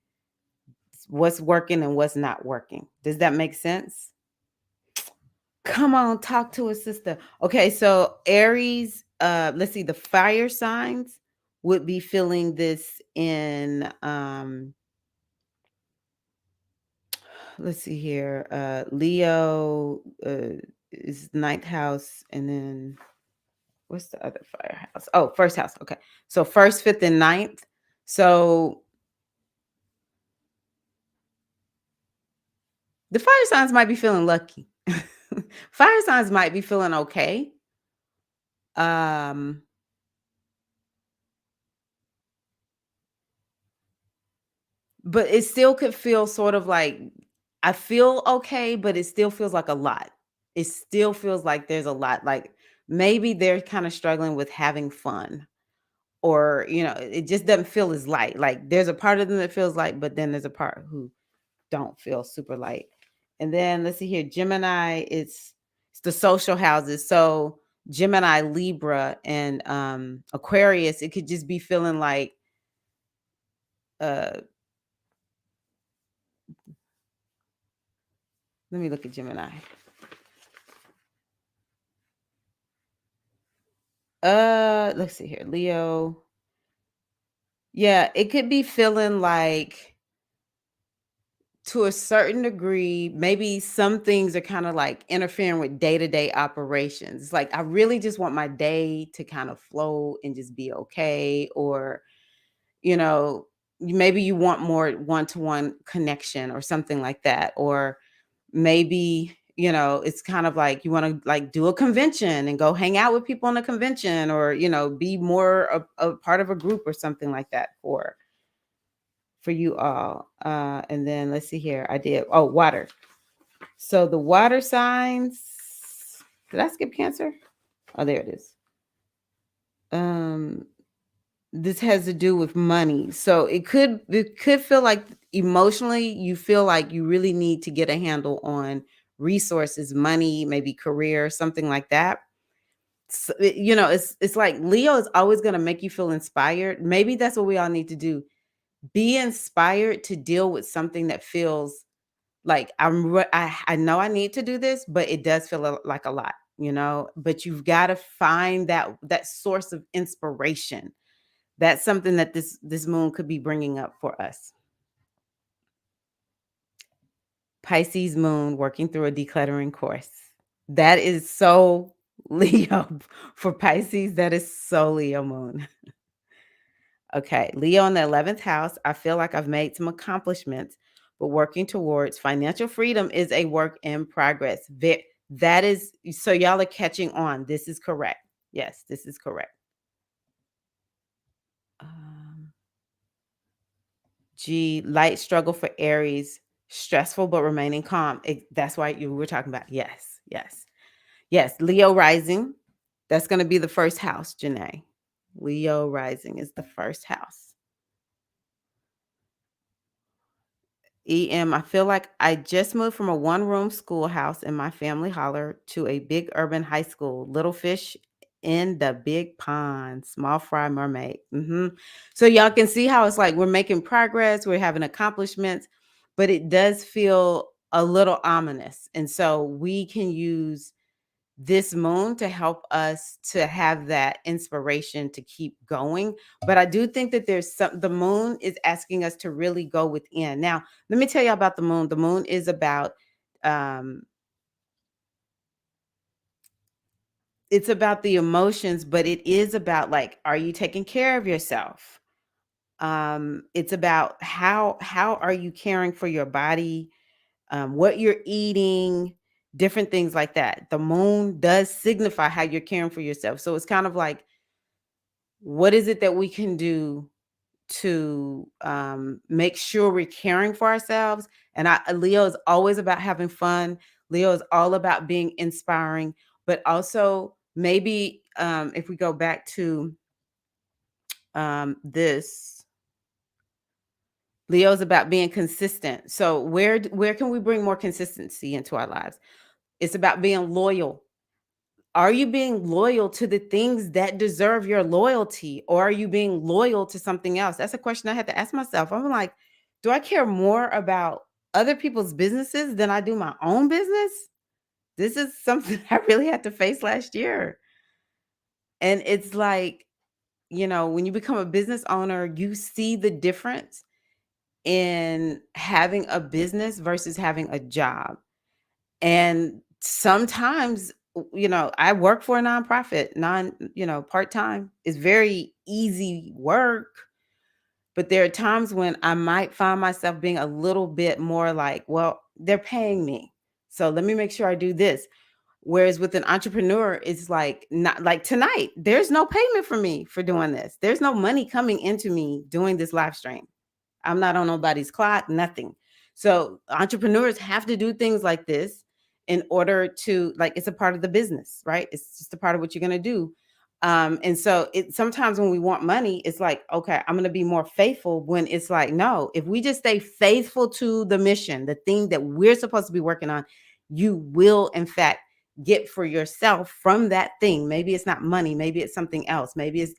what's working and what's not working. Does that make sense? Come on, talk to us, sister. Okay, so Aries, let's see, the fire signs would be feeling this in let's see here. Leo is ninth house, and then what's the other fire house? Oh, first house. Okay. So first, fifth, and ninth. So the fire signs might be feeling lucky. Fire signs might be feeling okay. Um, but it still could feel sort of like I feel okay, but it still feels like a lot. It still feels like there's a lot. Like maybe they're kind of struggling with having fun, or it just doesn't feel as light. Like there's a part of them that feels light, but then there's a part who don't feel super light. And then let's see here, Gemini, it's the social houses. So Gemini, Libra, and Aquarius, it could just be feeling like uh let me look at Gemini. Let's see here, Leo. Yeah, it could be feeling like, to a certain degree, maybe some things are kind of like interfering with day-to-day operations. It's like I really just want my day to kind of flow and just be okay. Or, you know, maybe you want more one-to-one connection or something like that. Or maybe, it's kind of like you want to like do a convention and go hang out with people on a convention, or, be more a part of a group or something like that for you all. And then let's see here. I did, oh, water. So the water signs, did I skip Cancer? Oh, there it is. Um, this has to do with money. So it could feel like emotionally you feel like you really need to get a handle on resources, money, maybe career, something like that. So, it's like Leo is always going to make you feel inspired. Maybe that's what we all need to do. Be inspired to deal with something that feels like I know I need to do this, but it does feel like a lot. but you've got to find that source of inspiration. That's something that this moon could be bringing up for us. Pisces moon working through a decluttering course. That is so Leo for Pisces. That is so Leo moon. Okay, Leo in the 11th house. I feel like I've made some accomplishments, but working towards financial freedom is a work in progress. That is, so y'all are catching on. This is correct. Yes, this is correct. Um, G, light struggle for Aries, stressful but remaining calm. That's why you were talking about. Yes, yes, yes. Leo rising. That's going to be the first house, Janae. Leo rising is the first house. I feel like I just moved from a one-room schoolhouse in my family holler to a big urban high school. Little fish in the big pond, small fry mermaid. So y'all can see how it's like we're making progress, we're having accomplishments, but it does feel a little ominous. And so we can use this moon to help us to have that inspiration to keep going. But I do think that the moon is asking us to really go within. Now, let me tell you about the moon. The moon is about, um, it's about the emotions, but it is about like, are you taking care of yourself? It's about how are you caring for your body, what you're eating, different things like that. The moon does signify how you're caring for yourself. So it's kind of like, what is it that we can do to make sure we're caring for ourselves? And Leo is always about having fun. Leo is all about being inspiring, but also maybe if we go back to this, Leo's about being consistent. So where can we bring more consistency into our lives? It's about being loyal. Are you being loyal to the things that deserve your loyalty, or are you being loyal to something else? That's a question I had to ask myself. I'm like, do I care more about other people's businesses than I do my own business? This is something I really had to face last year. And it's like, when you become a business owner, you see the difference in having a business versus having a job. And sometimes, I work for a nonprofit, part-time. It's very easy work, but there are times when I might find myself being a little bit more like, well, they're paying me, so let me make sure I do this. Whereas with an entrepreneur, it's like, not like tonight, there's no payment for me for doing this. There's no money coming into me doing this live stream. I'm not on nobody's clock, nothing. So entrepreneurs have to do things like this in order to, like, it's a part of the business, right? It's just a part of what you're going to do. And so sometimes when we want money, it's like, okay, I'm going to be more faithful, when it's like, no, if we just stay faithful to the mission, the thing that we're supposed to be working on, you will in fact get for yourself from that thing. Maybe it's not money, maybe it's something else. Maybe it's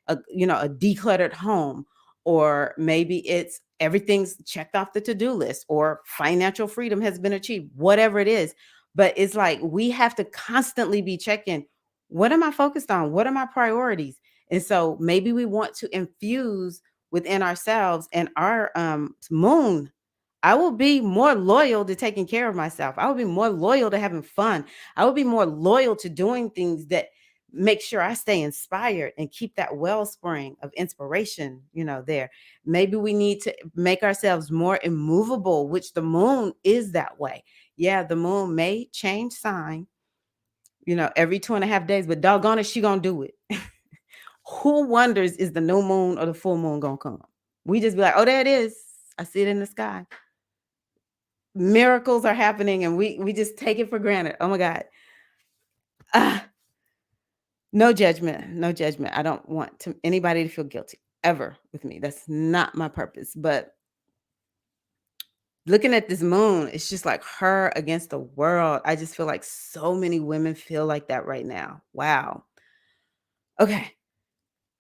a decluttered home, or maybe it's everything's checked off the to-do list, or financial freedom has been achieved, whatever it is. But it's like we have to constantly be checking, what am I focused on? What are my priorities? And so maybe we want to infuse within ourselves and our moon. I will be more loyal to taking care of myself. I will be more loyal to having fun. I will be more loyal to doing things that make sure I stay inspired and keep that wellspring of inspiration, there. Maybe we need to make ourselves more immovable, which the moon is that way. Yeah, the moon may change sign, every 2.5 days, but doggone it, she gonna do it. Who wonders, is the new moon or the full moon gonna come? We just be like, oh, there it is. I see it in the sky. Miracles are happening, and we just take it for granted. Oh my God. No judgment, no judgment. I don't want anybody to feel guilty ever with me. That's not my purpose. But looking at this moon, it's just like her against the world. I just feel like so many women feel like that right now. Wow. Okay.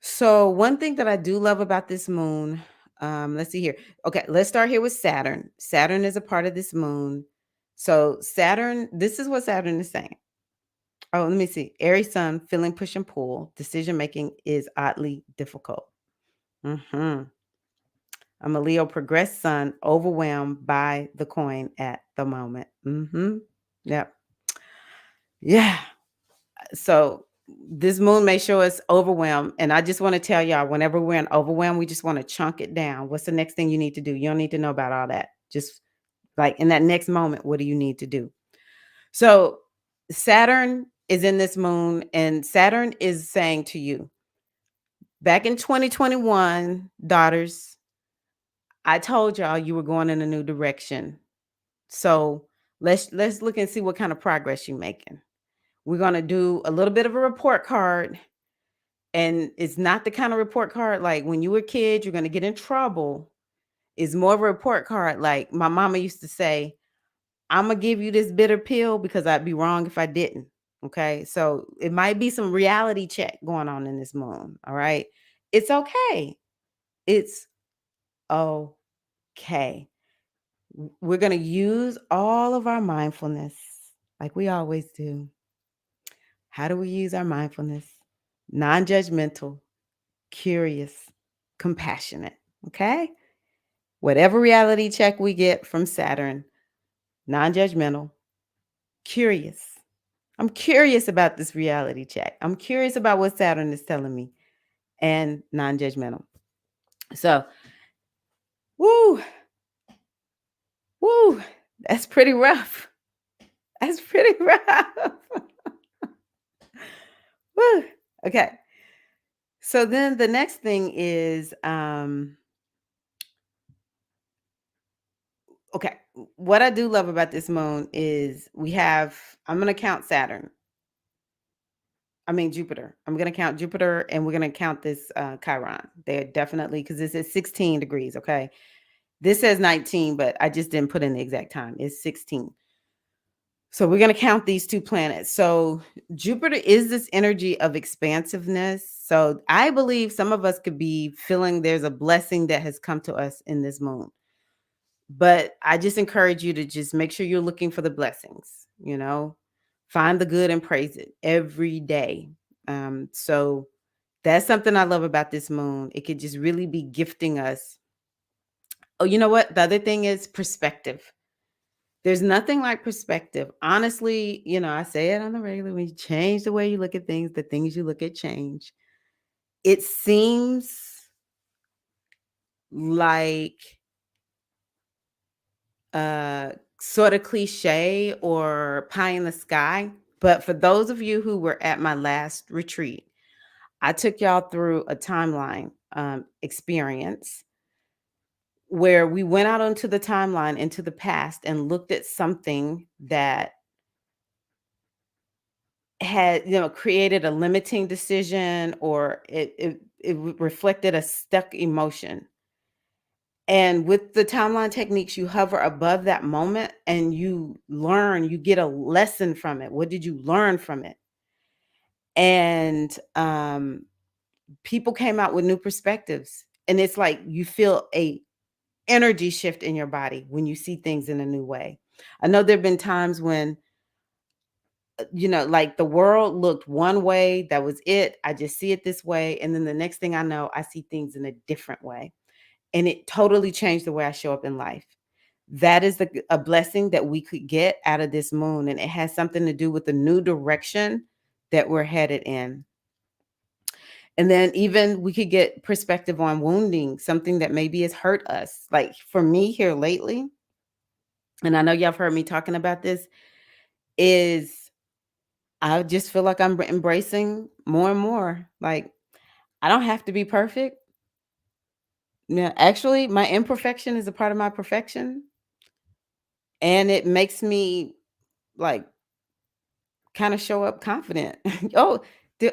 So one thing that I do love about this moon, let's see here. Okay, let's start here with Saturn. Saturn is a part of this moon. So Saturn, this is what Saturn is saying. Oh, let me see. Aries Sun, feeling push and pull. Decision making is oddly difficult. Hmm. I'm a Leo progressed Sun, overwhelmed by the coin at the moment. Yep. Yeah. So this moon may show us overwhelmed. And I just want to tell y'all, whenever we're in overwhelm, we just want to chunk it down. What's the next thing you need to do? You don't need to know about all that. Just like in that next moment, what do you need to do? So Saturn is in this moon, and Saturn is saying to you, back in 2021, daughters, I told y'all you were going in a new direction. So let's look and see what kind of progress you're making. We're gonna do a little bit of a report card. And it's not the kind of report card like when you were a kid, you're gonna get in trouble. It's more of a report card like my mama used to say, Imma give you this bitter pill because I'd be wrong if I didn't. Okay. So it might be some reality check going on in this moon. All right. It's okay. It's okay. We're going to use all of our mindfulness like we always do. How do we use our mindfulness? Non judgmental, curious, compassionate. Okay. Whatever reality check we get from Saturn, non judgmental, curious. I'm curious about this reality check. I'm curious about what Saturn is telling me and non judgmental. So, woo, woo, that's pretty rough. That's pretty rough. Woo. Okay. So then the next thing is okay. What I do love about this moon is I'm going to count Saturn. I mean, Jupiter. I'm going to count Jupiter and we're going to count this Chiron. They're definitely, because this is 16 degrees. Okay. This says 19, but I just didn't put in the exact time. It's 16. So we're going to count these two planets. So Jupiter is this energy of expansiveness. So I believe some of us could be feeling there's a blessing that has come to us in this moon. But I just encourage you to just make sure you're looking for the blessings, find the good and praise it every day. So that's something I love about this moon. It could just really be gifting us. Oh, you know what? The other thing is perspective. There's nothing like perspective. Honestly, I say it on the regular. When you change the way you look at things, the things you look at change. It seems like sort of cliche or pie in the sky. But for those of you who were at my last retreat, I took y'all through a timeline experience where we went out onto the timeline into the past and looked at something that had created a limiting decision, or it reflected a stuck emotion. And with the timeline techniques, you hover above that moment and you get a lesson from it. What did you learn from it? And people came out with new perspectives, and it's like you feel a energy shift in your body when you see things in a new way. I know there've been times when like the world looked one way, that was it. I just see it this way. And then the next thing I know, I see things in a different way. And it totally changed the way I show up in life. That is a blessing that we could get out of this moon. And it has something to do with the new direction that we're headed in. And then even we could get perspective on wounding, something that maybe has hurt us. Like for me here lately, and I know y'all have heard me talking about this, is I just feel like I'm embracing more and more. Like, I don't have to be perfect. Yeah, actually, my imperfection is a part of my perfection. And it makes me like kind of show up confident. Oh,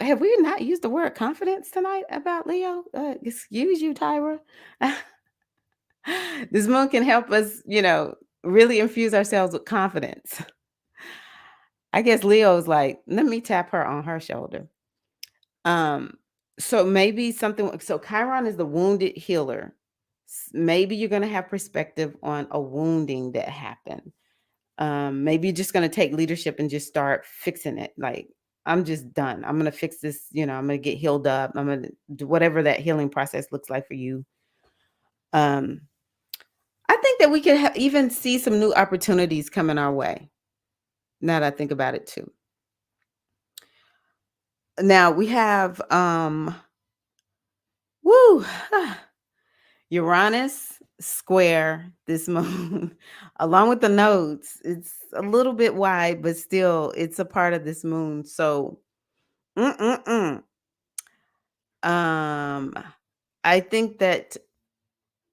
have we not used the word confidence tonight about Leo? Excuse you, Tyra. This moon can help us, really infuse ourselves with confidence. I guess Leo's like, let me tap her on her shoulder. So maybe so Chiron is the wounded healer. Maybe you're going to have perspective on a wounding that happened. Maybe you're just going to take leadership and just start fixing it. Like, I'm just done. I'm gonna fix this, I'm gonna get healed up. I'm gonna do whatever that healing process looks like for you. Um, I think that we could even see some new opportunities coming our way. Now that I think about it too. Now we have woo Uranus square this moon, along with the nodes. It's a little bit wide, but still, it's a part of this moon. So, mm-mm-mm. um, I think that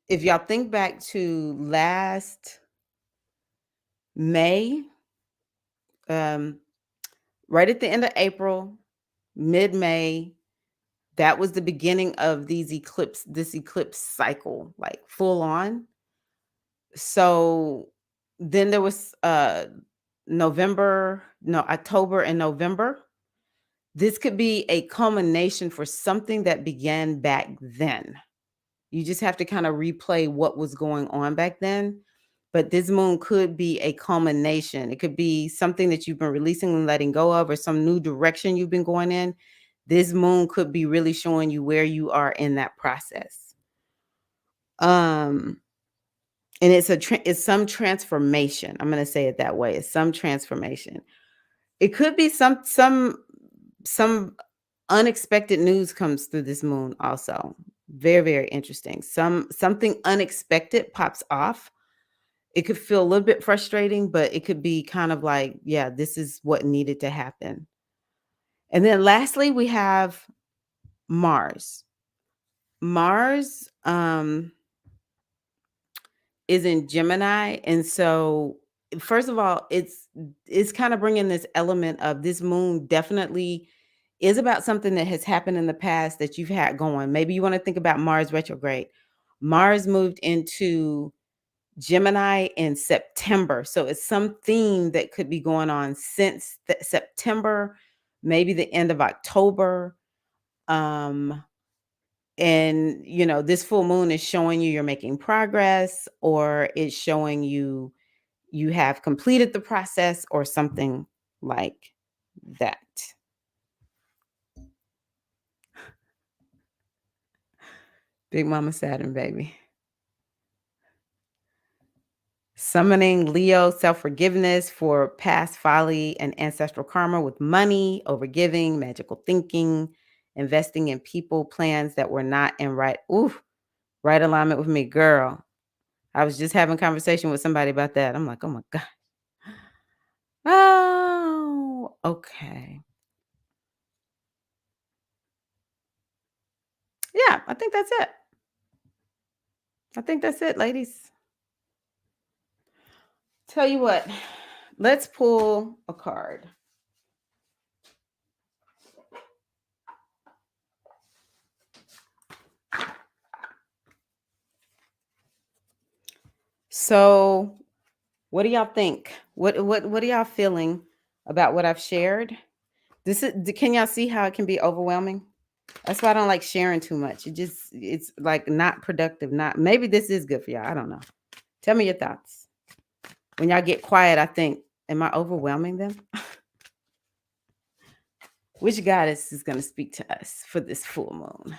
if y'all think back to last May, um, right at the end of April, mid-May, that was the beginning of this eclipse cycle, like full on. So then there was October and November. This could be a culmination for something that began back then. You just have to kind of replay what was going on back then. But this moon could be a culmination. It could be something that you've been releasing and letting go of, or some new direction you've been going in. This moon could be really showing you where you are in that process. And it's some transformation. I'm going to say it that way. It's some transformation. It could be some unexpected news comes through this moon also. Very, very interesting. Something unexpected pops off. It could feel a little bit frustrating, but it could be kind of like, yeah, this is what needed to happen. And then lastly, we have Mars. Mars is in Gemini, and so first of all, it's kind of bringing this element of this moon definitely is about something that has happened in the past that you've had going. Maybe you want to think about Mars retrograde. Mars moved into Gemini in September. So it's some theme that could be going on since September, maybe the end of October. Um, and this full moon is showing you're making progress, or it's showing you have completed the process, or something like that. Big Mama Saturn, baby. Summoning Leo self-forgiveness for past folly and ancestral karma with money, overgiving, magical thinking, investing in people, plans that were not in right alignment with me, girl. I was just having a conversation with somebody about that. I'm like, oh my God. Oh, okay. Yeah, I think that's it. I think that's it, ladies. Tell you what, let's pull a card. So, what do y'all think? What are y'all feeling about what I've shared? Can y'all see how it can be overwhelming? That's why I don't like sharing too much. It's like not productive. Not maybe this is good for y'all. I don't know. Tell me your thoughts. When y'all get quiet, I think, am I overwhelming them? Which goddess is going to speak to us for this full moon?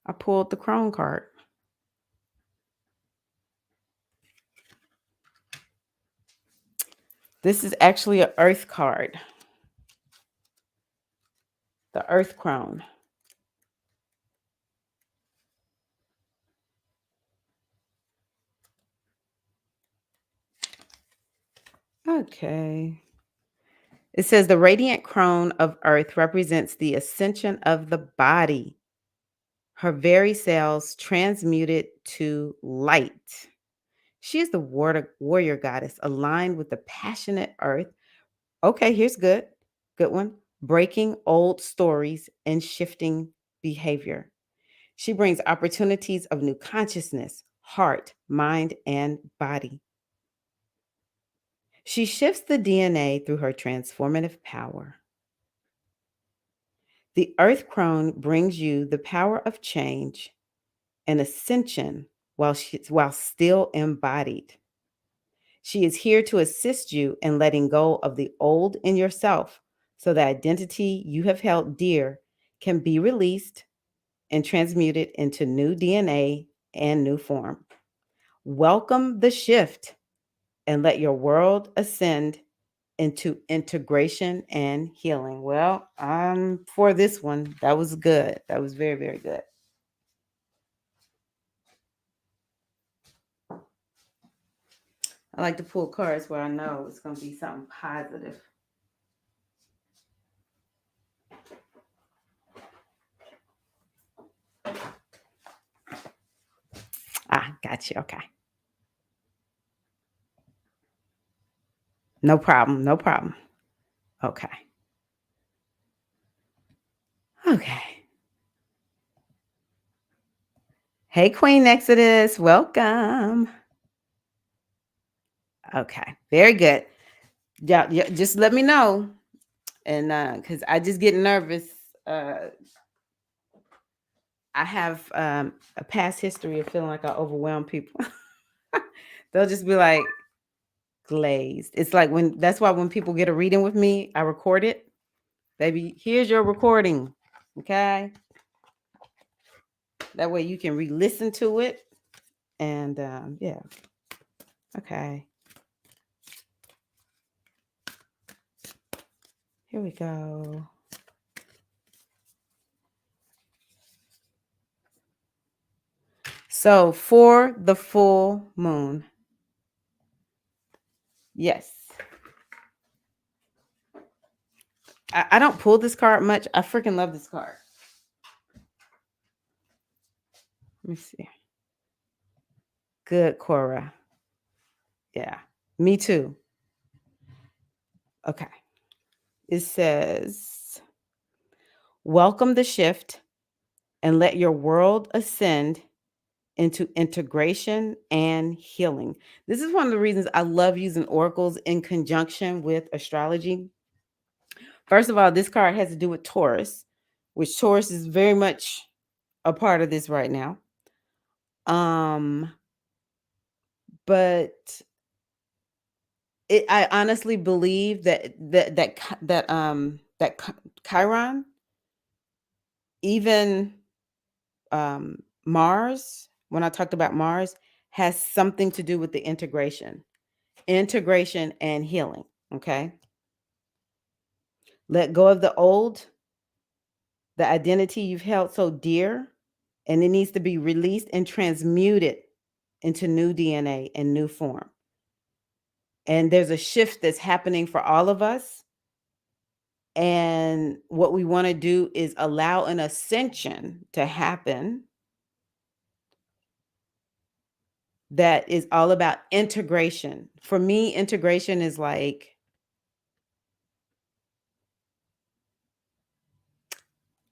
I pulled the Crone card. This is actually an Earth card. The Earth Crone. Okay. It says the radiant crone of Earth represents the ascension of the body, her very cells transmuted to light. She is the warrior goddess aligned with the passionate Earth. Okay, here's good. Good one. Breaking old stories and shifting behavior. She brings opportunities of new consciousness, heart, mind, and body. She shifts the DNA through her transformative power. The Earth Crone brings you the power of change and ascension while still embodied. She is here to assist you in letting go of the old in yourself so the identity you have held dear can be released and transmuted into new DNA and new form. Welcome the shift and let your world ascend into integration and healing. Well, for this one, that was good. That was very, very good. I like to pull cards where I know it's going to be something positive. Got you. Okay. No problem. No problem. Okay. Okay. Hey, Queen Exodus. Welcome. Okay. Very good. Yeah, just let me know. And because I just get nervous. Uh, I have a past history of feeling like I overwhelm people. They'll just be like glazed. It's like that's why when people get a reading with me, I record it. Baby, here's your recording. Okay. That way you can re-listen to it. And yeah. Okay. Here we go. So for the full moon. Yes. I don't pull this card much. I freaking love this card. Let me see. Good, Cora. Yeah. Me too. Okay. It says, welcome the shift and let your world ascend into integration and healing. This is one of the reasons I love using oracles in conjunction with astrology. First of all, this card has to do with Taurus, which Taurus is very much a part of this right now. But I honestly believe that Chiron, even Mars, when I talked about Mars, has something to do with the integration and healing. Okay. Let go of the old, the identity you've held so dear, and it needs to be released and transmuted into new DNA and new form. And there's a shift that's happening for all of us. And what we want to do is allow an ascension to happen that is all about integration. For me, integration is like,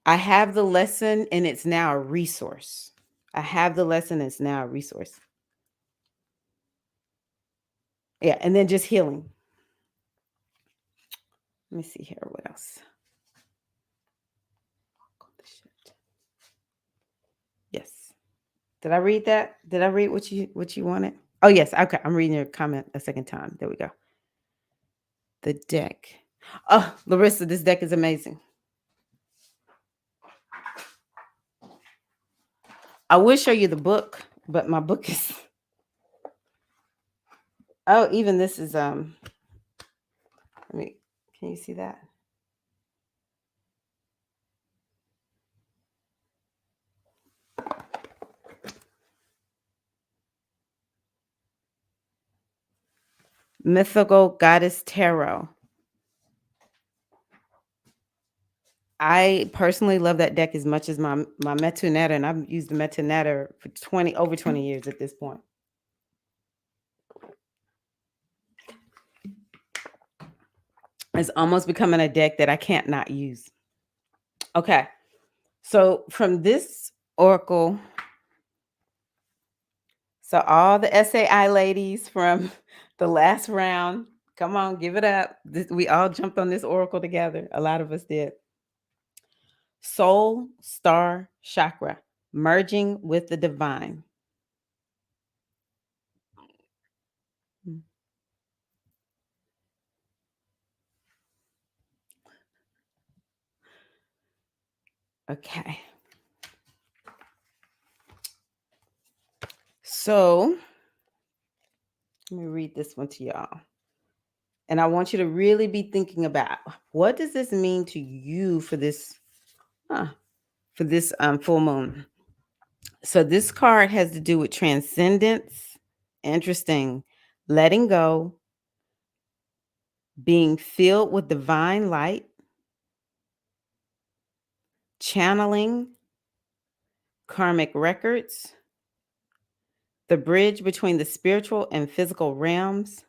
I have the lesson and it's now a resource. I have the lesson, it's now a resource. Yeah, and then just healing. Let me see here. What else? Yes. Did I read that? Did I read what you wanted? Oh, yes. Okay. I'm reading your comment a second time. There we go. The deck. Oh, Larissa, this deck is amazing. I will show you the book, but my book is. Oh, even this is Let me. Can you see that? Mythical Goddess Tarot. I personally love that deck as much as my Metu Netter, and I've used the Metu Netter for over 20 years at this point. It's almost becoming a deck that I can't not use. Okay. So from this oracle, so all the SAI ladies from the last round, come on, give it up. We all jumped on this oracle together. A lot of us did. Soul Star Chakra, merging with the divine. Okay. So let me read this one to y'all. And I want you to really be thinking about, what does this mean to you for uh, this full moon? So this card has to do with transcendence. Interesting. Letting go, being filled with divine light, channeling, karmic records, the bridge between the spiritual and physical realms,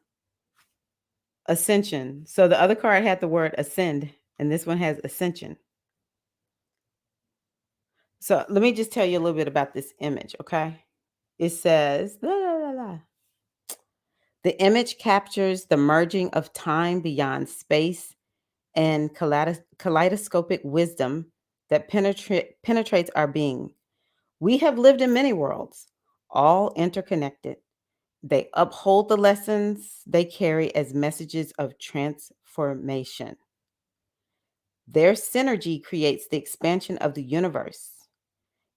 ascension. So the other card had the word ascend, and this one has ascension. So let me just tell you a little bit about this image, okay? It says, la, la, la, la. The image captures the merging of time beyond space and kaleidoscopic wisdom that penetrates our being. We have lived in many worlds, all interconnected. They uphold the lessons they carry as messages of transformation. Their synergy creates the expansion of the universe.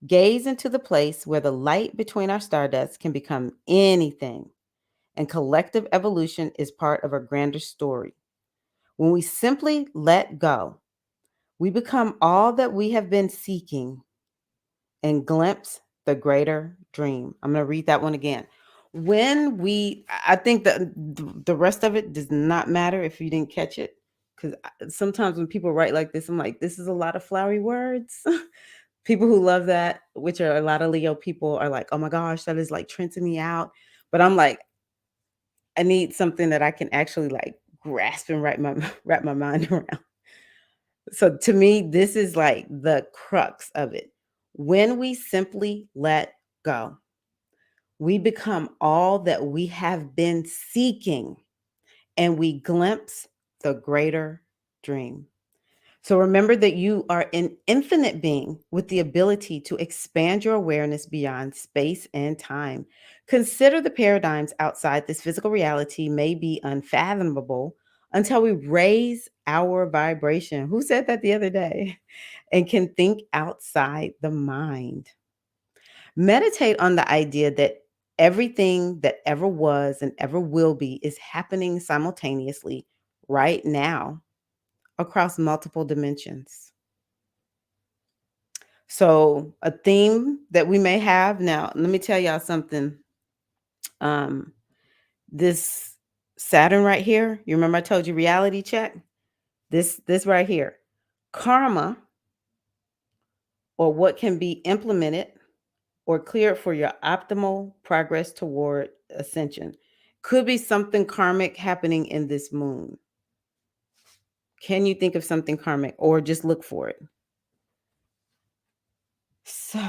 Gaze into the place where the light between our stardust can become anything, and collective evolution is part of a grander story. When we simply let go, we become all that we have been seeking and glimpse the greater dream. I'm going to read that one again. I think that the rest of it does not matter if you didn't catch it. Because sometimes when people write like this, I'm like, this is a lot of flowery words. People who love that, which are a lot of Leo people, are like, oh my gosh, that is like trenching me out. But I'm like, I need something that I can actually like grasp and wrap my mind around. So to me, this is like the crux of it. When we simply let go, we become all that we have been seeking, and we glimpse the greater dream. So remember that you are an infinite being with the ability to expand your awareness beyond space and time. Consider the paradigms outside this physical reality may be unfathomable until we raise our vibration. Who said that the other day? And can think outside the mind. Meditate on the idea that everything that ever was and ever will be is happening simultaneously right now across multiple dimensions. So, a theme that we may have now, let me tell y'all something. Um, this Saturn right here, you remember I told you reality check? This right here. Karma, or what can be implemented or cleared for your optimal progress toward ascension. Could be something karmic happening in this moon. Can you think of something karmic, or just look for it? So,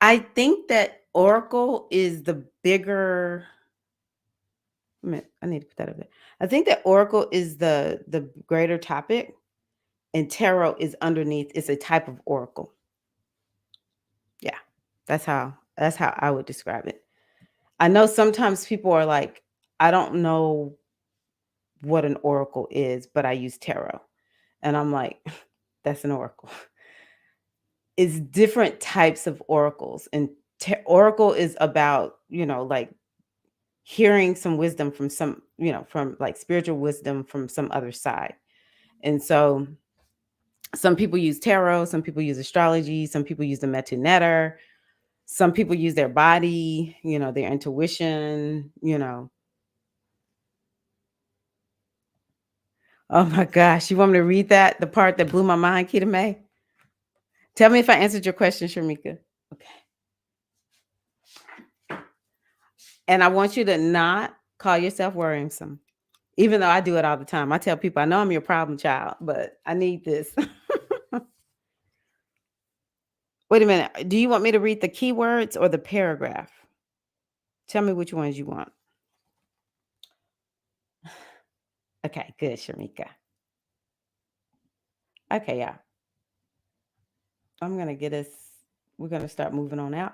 I think that Oracle is the bigger. I need to put that up there. I think that Oracle is the greater topic, and Tarot is underneath. It's a type of Oracle. Yeah, that's how I would describe it. I know sometimes people are like, I don't know what an Oracle is, but I use Tarot, and I'm like, that's an Oracle. It's different types of oracles, and Oracle is about, like hearing some wisdom from some, from like spiritual wisdom from some other side. And so some people use tarot, some people use astrology, some people use the Metu Netter, some people use their body, their intuition. Oh my gosh, you want me to read that? The part that blew my mind, Kita May? Tell me if I answered your question, Sharmika. Okay. And I want you to not call yourself worrisome, even though I do it all the time. I tell people, I know I'm your problem child, but I need this. Wait a minute. Do you want me to read the keywords or the paragraph? Tell me which ones you want. Okay, good, Sharmika. Okay, yeah. I'm going to get us We're going to start moving on out.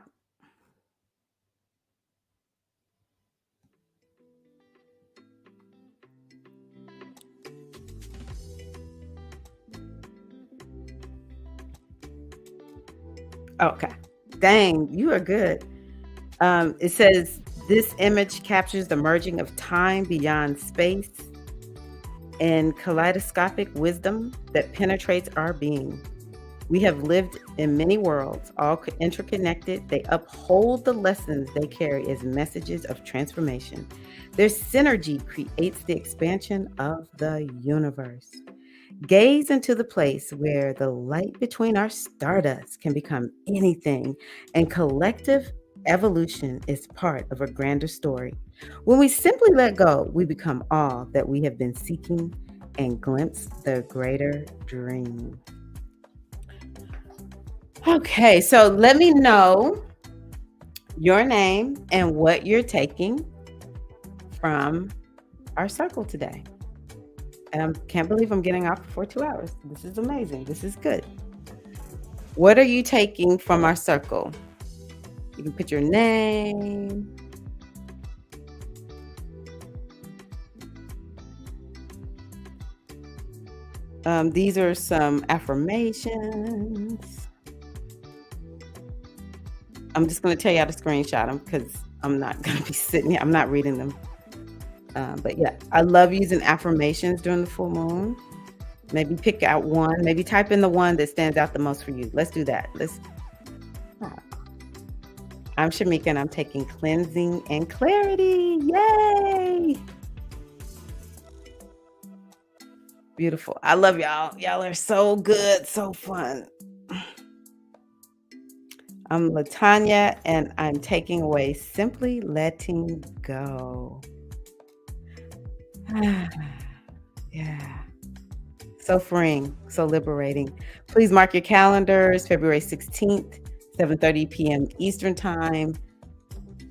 Okay. Dang, you are good. It says this image captures the merging of time beyond space and kaleidoscopic wisdom that penetrates our being. We have lived in many worlds, all interconnected. They uphold the lessons they carry as messages of transformation. Their synergy creates the expansion of the universe. Gaze into the place where the light between our stardust can become anything, and collective evolution is part of a grander story. When we simply let go, we become all that we have been seeking and glimpse the greater dream. Okay, so let me know your name and what you're taking from our circle today. And I can't believe I'm getting off for 2 hours. This is amazing. This is good. What are you taking from our circle? You can put your name. These are some affirmations. I'm just going to tell you how to screenshot them because I'm not going to be sitting here. I'm not reading them. But yeah, I love using affirmations during the full moon. Maybe pick out one. Maybe type in the one that stands out the most for you. Let's do that. I'm Shamika, and I'm taking cleansing and clarity. Yay! Beautiful. I love y'all. Y'all are so good, so fun. I'm Latanya, and I'm taking away simply letting go. Yeah. So freeing, so liberating. Please mark your calendars, February 16th, 7:30 p.m. Eastern Time.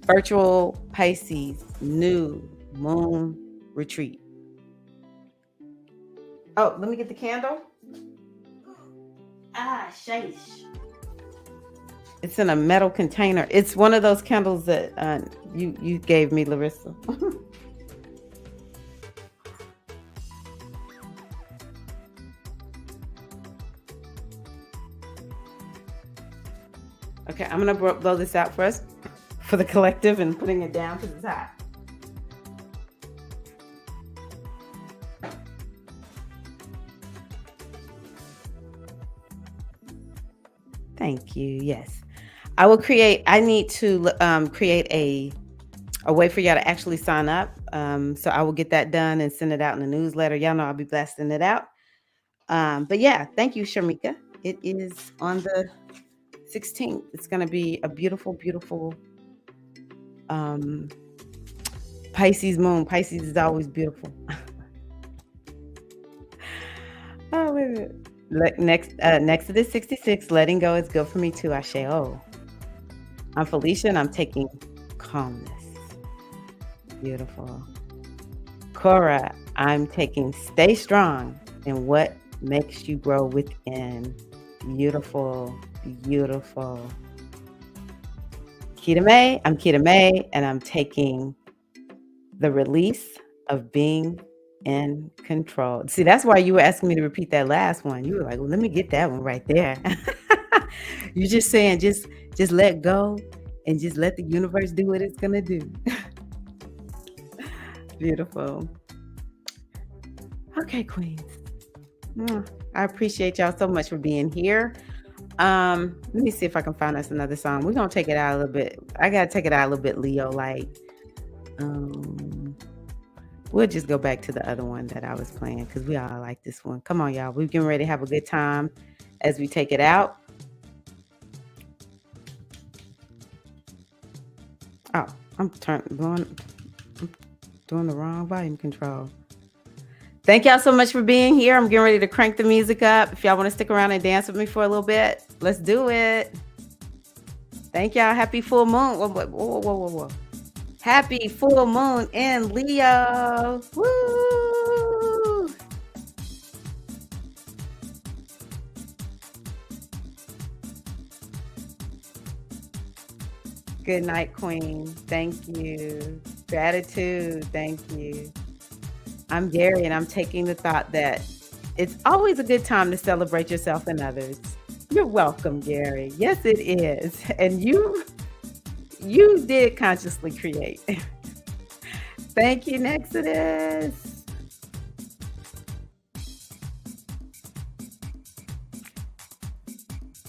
Virtual Pisces New Moon Retreat. Oh, let me get the candle. Sheesh. It's in a metal container. It's one of those candles that you gave me, Larissa. Okay, I'm going to blow this out for us, for the collective, and putting it down because it's hot. Thank you. Yes. I need to create a way for y'all to actually sign up. So I will get that done and send it out in the newsletter. Y'all know I'll be blasting it out. But yeah, thank you, Shamika. It is on the 16th. It's going to be a beautiful, beautiful Pisces moon. Pisces is always beautiful. Oh, wait a minute. Next to this 66, letting go is good for me too. Asheo. I'm Felicia, and I'm taking calmness. Beautiful. Cora, I'm taking stay strong in what makes you grow within. Beautiful, beautiful. I'm Keita May, and I'm taking the release of being in control. See, that's why you were asking me to repeat that last one. You were like, well, let me get that one right there. You're just saying, just let go and just let the universe do what it's going to do. Beautiful. Okay, queens. I appreciate y'all so much for being here. Let me see if I can find us another song. We're going to take it out a little bit. I got to take it out a little bit, Leo, like, we'll just go back to the other one that I was playing because we all like this one. Come on, y'all. We're getting ready to have a good time as we take it out. Oh, I'm doing the wrong volume control. Thank y'all so much for being here. I'm getting ready to crank the music up. If y'all want to stick around and dance with me for a little bit, let's do it. Thank y'all. Happy full moon. Whoa. Happy full moon in Leo. Woo! Good night, Queen. Thank you. Gratitude. Thank you. I'm Gary, and I'm taking the thought that it's always a good time to celebrate yourself and others. You're welcome, Gary. Yes, it is. And you did consciously create. Thank you, Nexodus.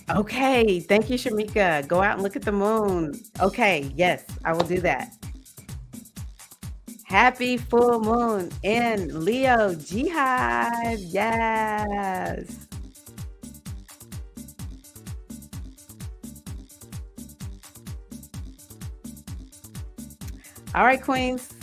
Okay, thank you, Shamika. Go out and look at the moon. Okay, yes, I will do that. Happy full moon in Leo Jihad. Yes. All right, Queens.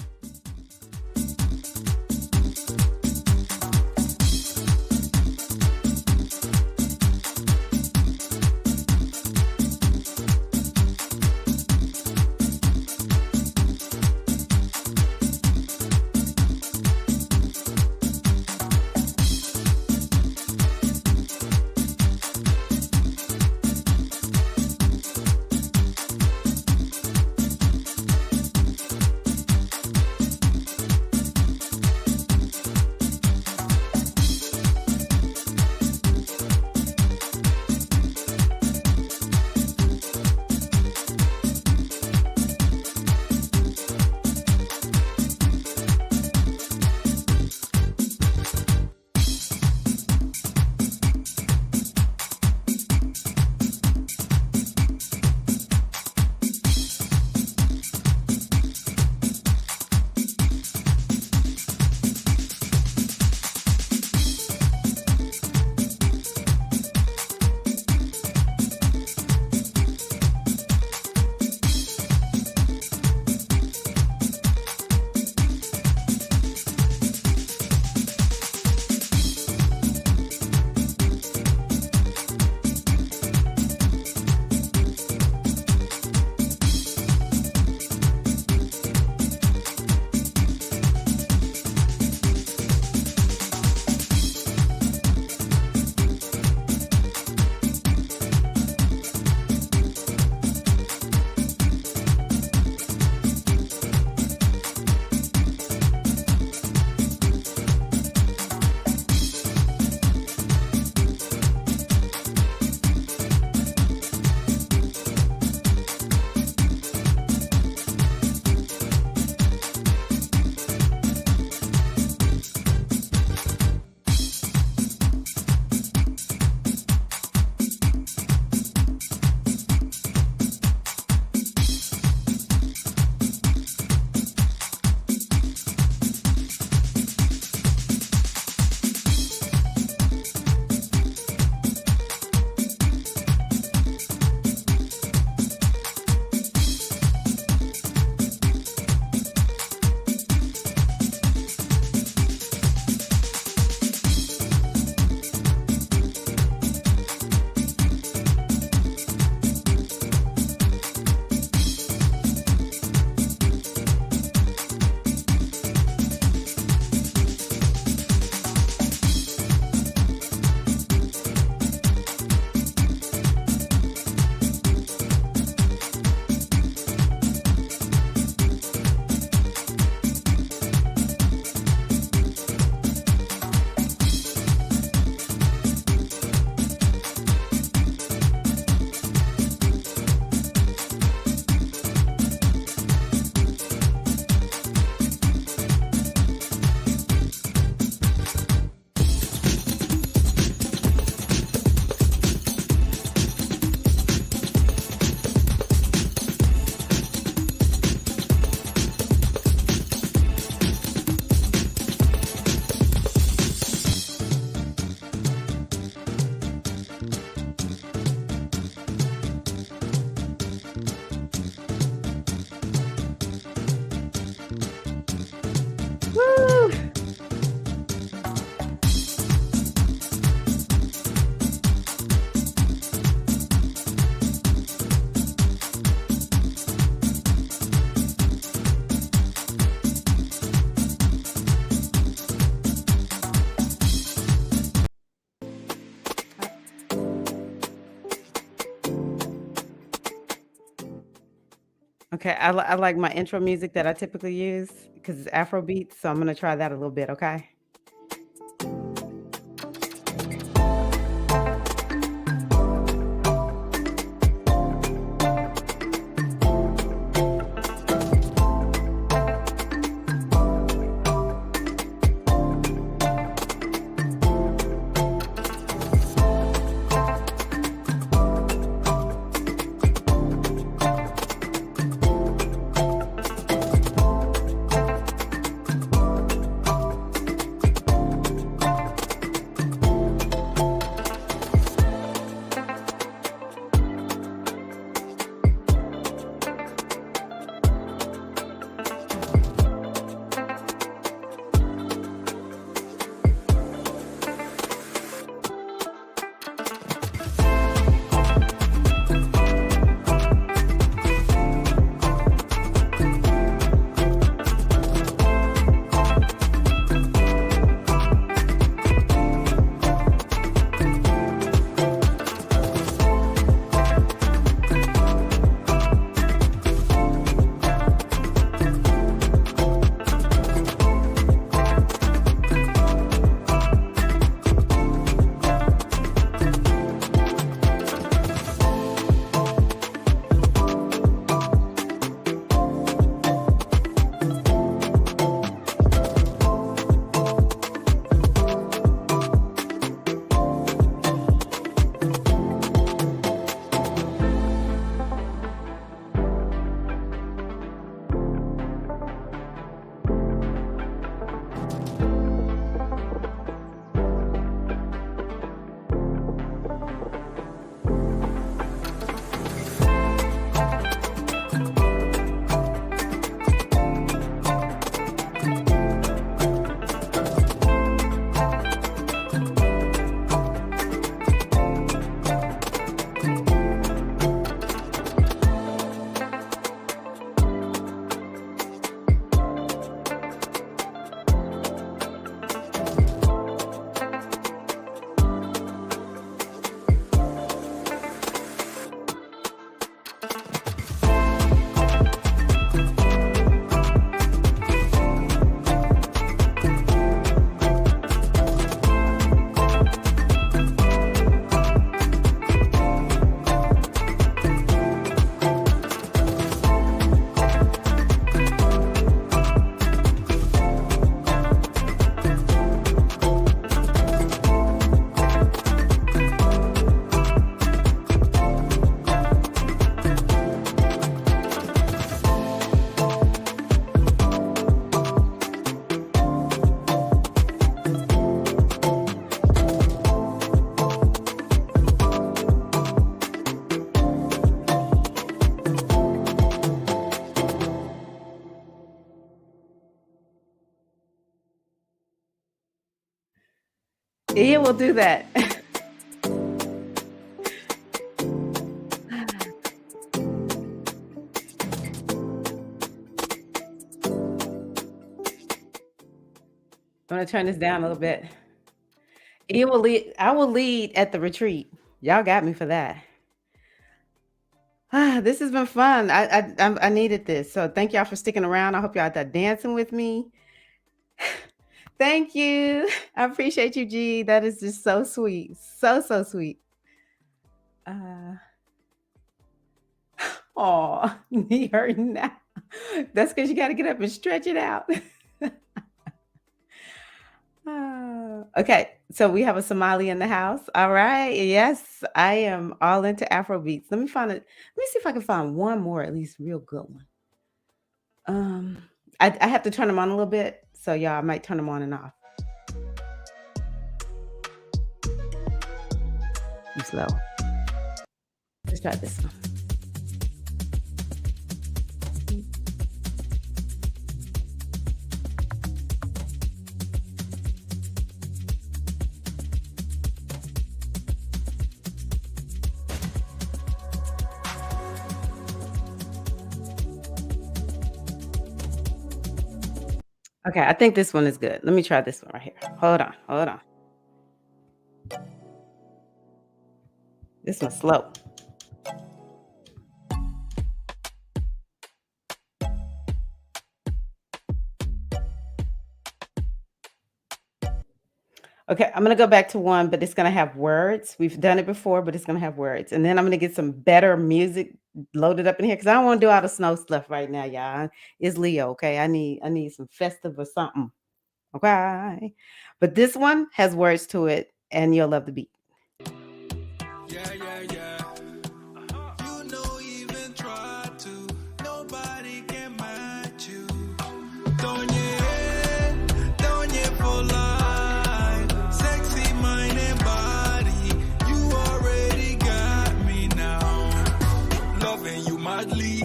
Okay, I like my intro music that I typically use because it's Afro beats, so I'm gonna try that a little bit, okay? Yeah, we'll do that. I'm gonna turn this down a little bit. I will lead at the retreat. Y'all got me for that. This has been fun. I needed this. So thank y'all for sticking around. I hope y'all out there dancing with me. Thank you. I appreciate you, G. That is just so sweet. So sweet. Uh oh, knee hurting now. That's because you got to get up and stretch it out. Okay, so we have a Somali in the house. All right. Yes, I am all into Afro beats. Let me find it. Let me see if I can find one more, at least real good one. Um, I have to turn them on a little bit, so y'all I might turn them on and off. Too slow. Let's try this one. Okay, I think this one is good. Let me try this one right here. Hold on, hold on. This one's slow. Okay, I'm gonna go back to one, but it's gonna have words. We've done it before, but it's gonna have words. And then I'm gonna get some better music loaded up in here because I don't want to do all the snow stuff right now, y'all. It's Leo, okay? I need some festive or something. Okay. But this one has words to it, and you'll love the beat. Yeah, yeah, yeah. You know, even try to. Nobody can match you. Don't you for life. Sexy mind and body. You already got me now. Loving you madly.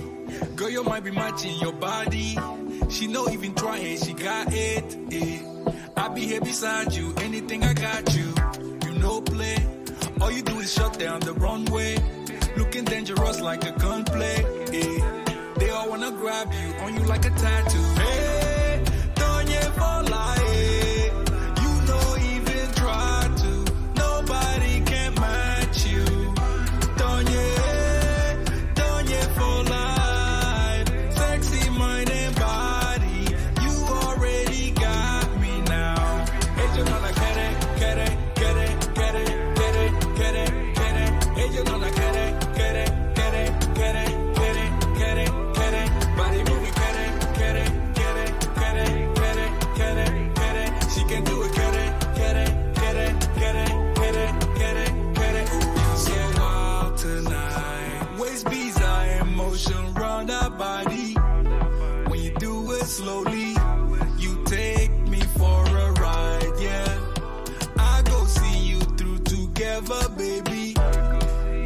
Girl, you might be matching your body. She know even trying, she got it. I be here beside you. Anything I got you. You know play. All you do is shut down the runway. Looking dangerous like a gunplay. They all wanna grab you, on you like a tattoo. Hey, don't you fall like you know even try to. Nobody can match you. Don't you fall like sexy mind and body. You already got me now. Hey, you know like get it. You know like get it. Body moving, get it. She can do it, get it. Ooh, so wild tonight. Waist beats are emotion round our body. When you do it slowly, you take me for a ride, yeah. I go see you through together, baby.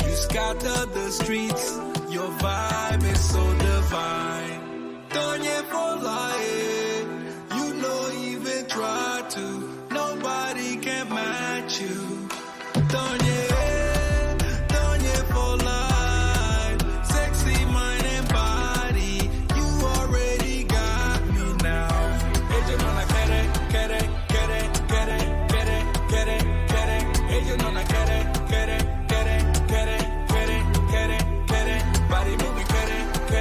You scatter the streets, your vibe is so divine. Don't you for lying, you know even try to. Nobody can match you. Don't you for lie. Sexy mind and body, you already got me now. Hey, you know like get it. Hey, you know like get it. Body moving, get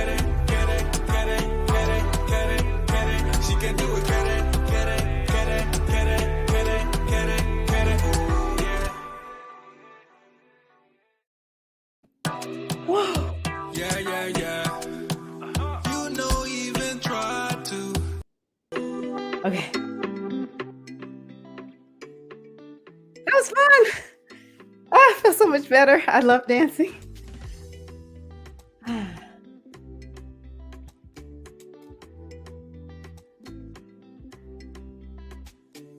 it. She can do it, get it. Oh, yeah. Yeah. You know even try to. Okay. That was fun. I feel so much better. I love dancing.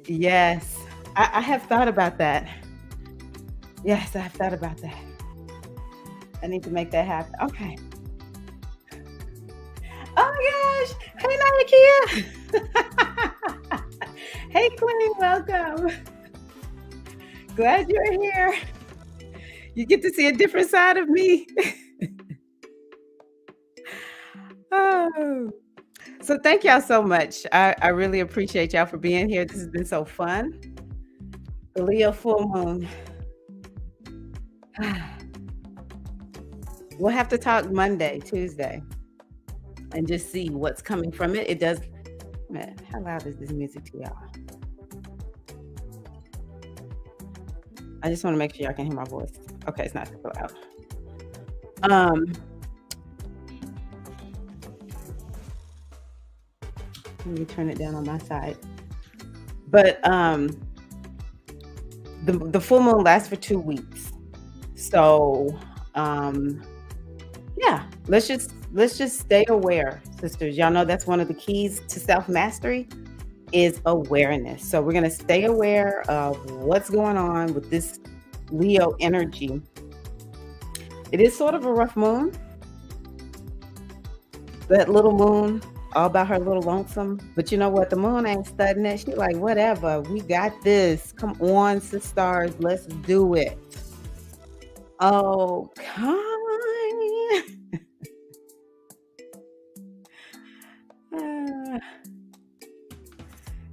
Yes, I have thought about that. Yes, I have thought about that. I need to make that happen. Okay. Oh my gosh. Hey, Nakia. Hey, Queen. Welcome. Glad you're here. You get to see a different side of me. Oh. So thank y'all so much. I really appreciate y'all for being here. This has been so fun. The Leo full moon. We'll have to talk Monday, Tuesday, and just see what's coming from it. It does. Man, how loud is this music to y'all? I just want to make sure y'all can hear my voice. Okay, it's not super loud. Let me turn it down on my side. But the full moon lasts for 2 weeks. So yeah, let's just stay aware, sisters. Y'all know that's one of the keys to self-mastery is awareness. So we're going to stay aware of what's going on with this Leo energy. It is sort of a rough moon. That little moon, all about her little lonesome. But you know what? The moon ain't studying it. She's like, whatever. We got this. Come on, sisters. Let's do it. Oh, kind.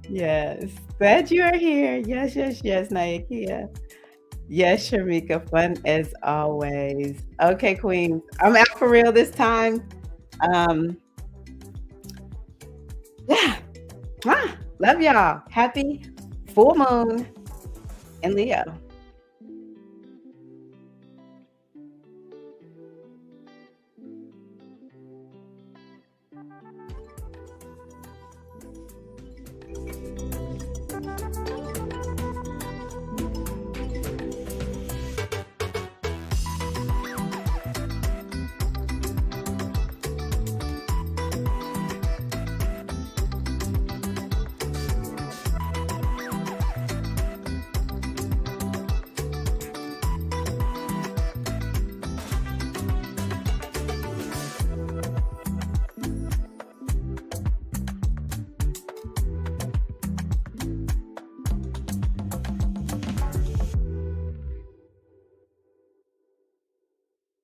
Yes. Glad you are here. Yes, Nakia. Yes, Shamika. Fun as always. Okay, Queens. I'm out for real this time. Yeah. Love y'all. Happy full moon. and Leo.